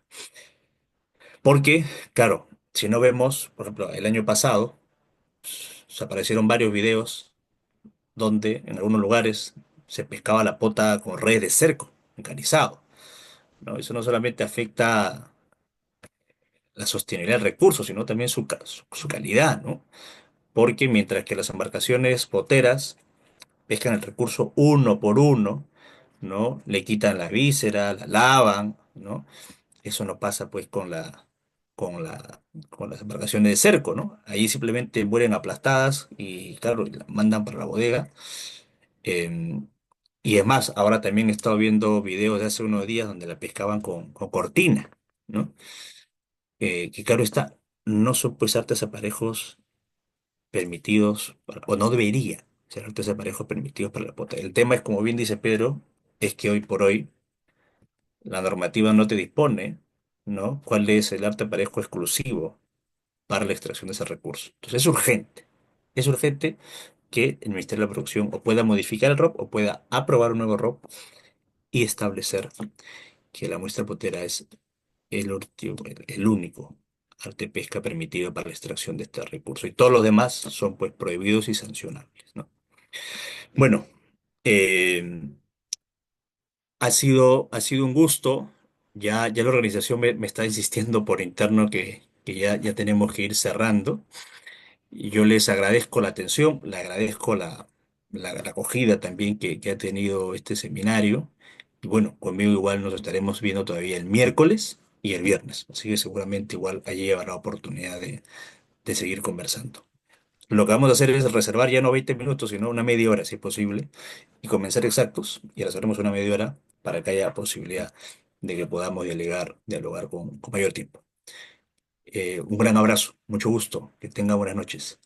Porque, claro, si no vemos, por ejemplo, el año pasado se aparecieron varios videos donde en algunos lugares se pescaba la pota con redes de cerco, encanizado, ¿no? Eso no solamente afecta la sostenibilidad del recurso, sino también su calidad, ¿no? Porque mientras que las embarcaciones poteras pescan el recurso uno por uno, ¿no? Le quitan la víscera, la lavan, ¿no? Eso no pasa pues con la, con las embarcaciones de cerco, ¿no? Ahí simplemente mueren aplastadas y claro, la mandan para la bodega. Em, y es más, ahora también he estado viendo videos de hace unos días donde la pescaban con cortina, ¿no? Que claro está, no son pues artes aparejos permitidos, o no debería ser artes aparejos permitidos para la pota. El tema es, como bien dice Pedro, es que hoy por hoy la normativa no te dispone, ¿no? ¿Cuál es el arte parejo exclusivo para la extracción de ese recurso? Entonces es urgente que el Ministerio de la Producción o pueda modificar el ROP o pueda aprobar un nuevo ROP y establecer que la muestra potera es el único arte pesca permitido para la extracción de este recurso y todos los demás son pues prohibidos y sancionables, ¿no? Bueno, eh, ha sido un gusto. Ya la organización me está insistiendo por interno que ya tenemos que ir cerrando. Y yo les agradezco la atención, le agradezco la acogida también que ha tenido este seminario. Y bueno, conmigo igual nos estaremos viendo todavía el miércoles y el viernes. Así que seguramente igual allí habrá oportunidad de seguir conversando. Lo que vamos a hacer es reservar ya no 20 minutos, sino una media hora, si es posible, y comenzar exactos, y reservamos una media hora para que haya posibilidad de que podamos dialogar con mayor tiempo. Un gran abrazo, mucho gusto, que tenga buenas noches.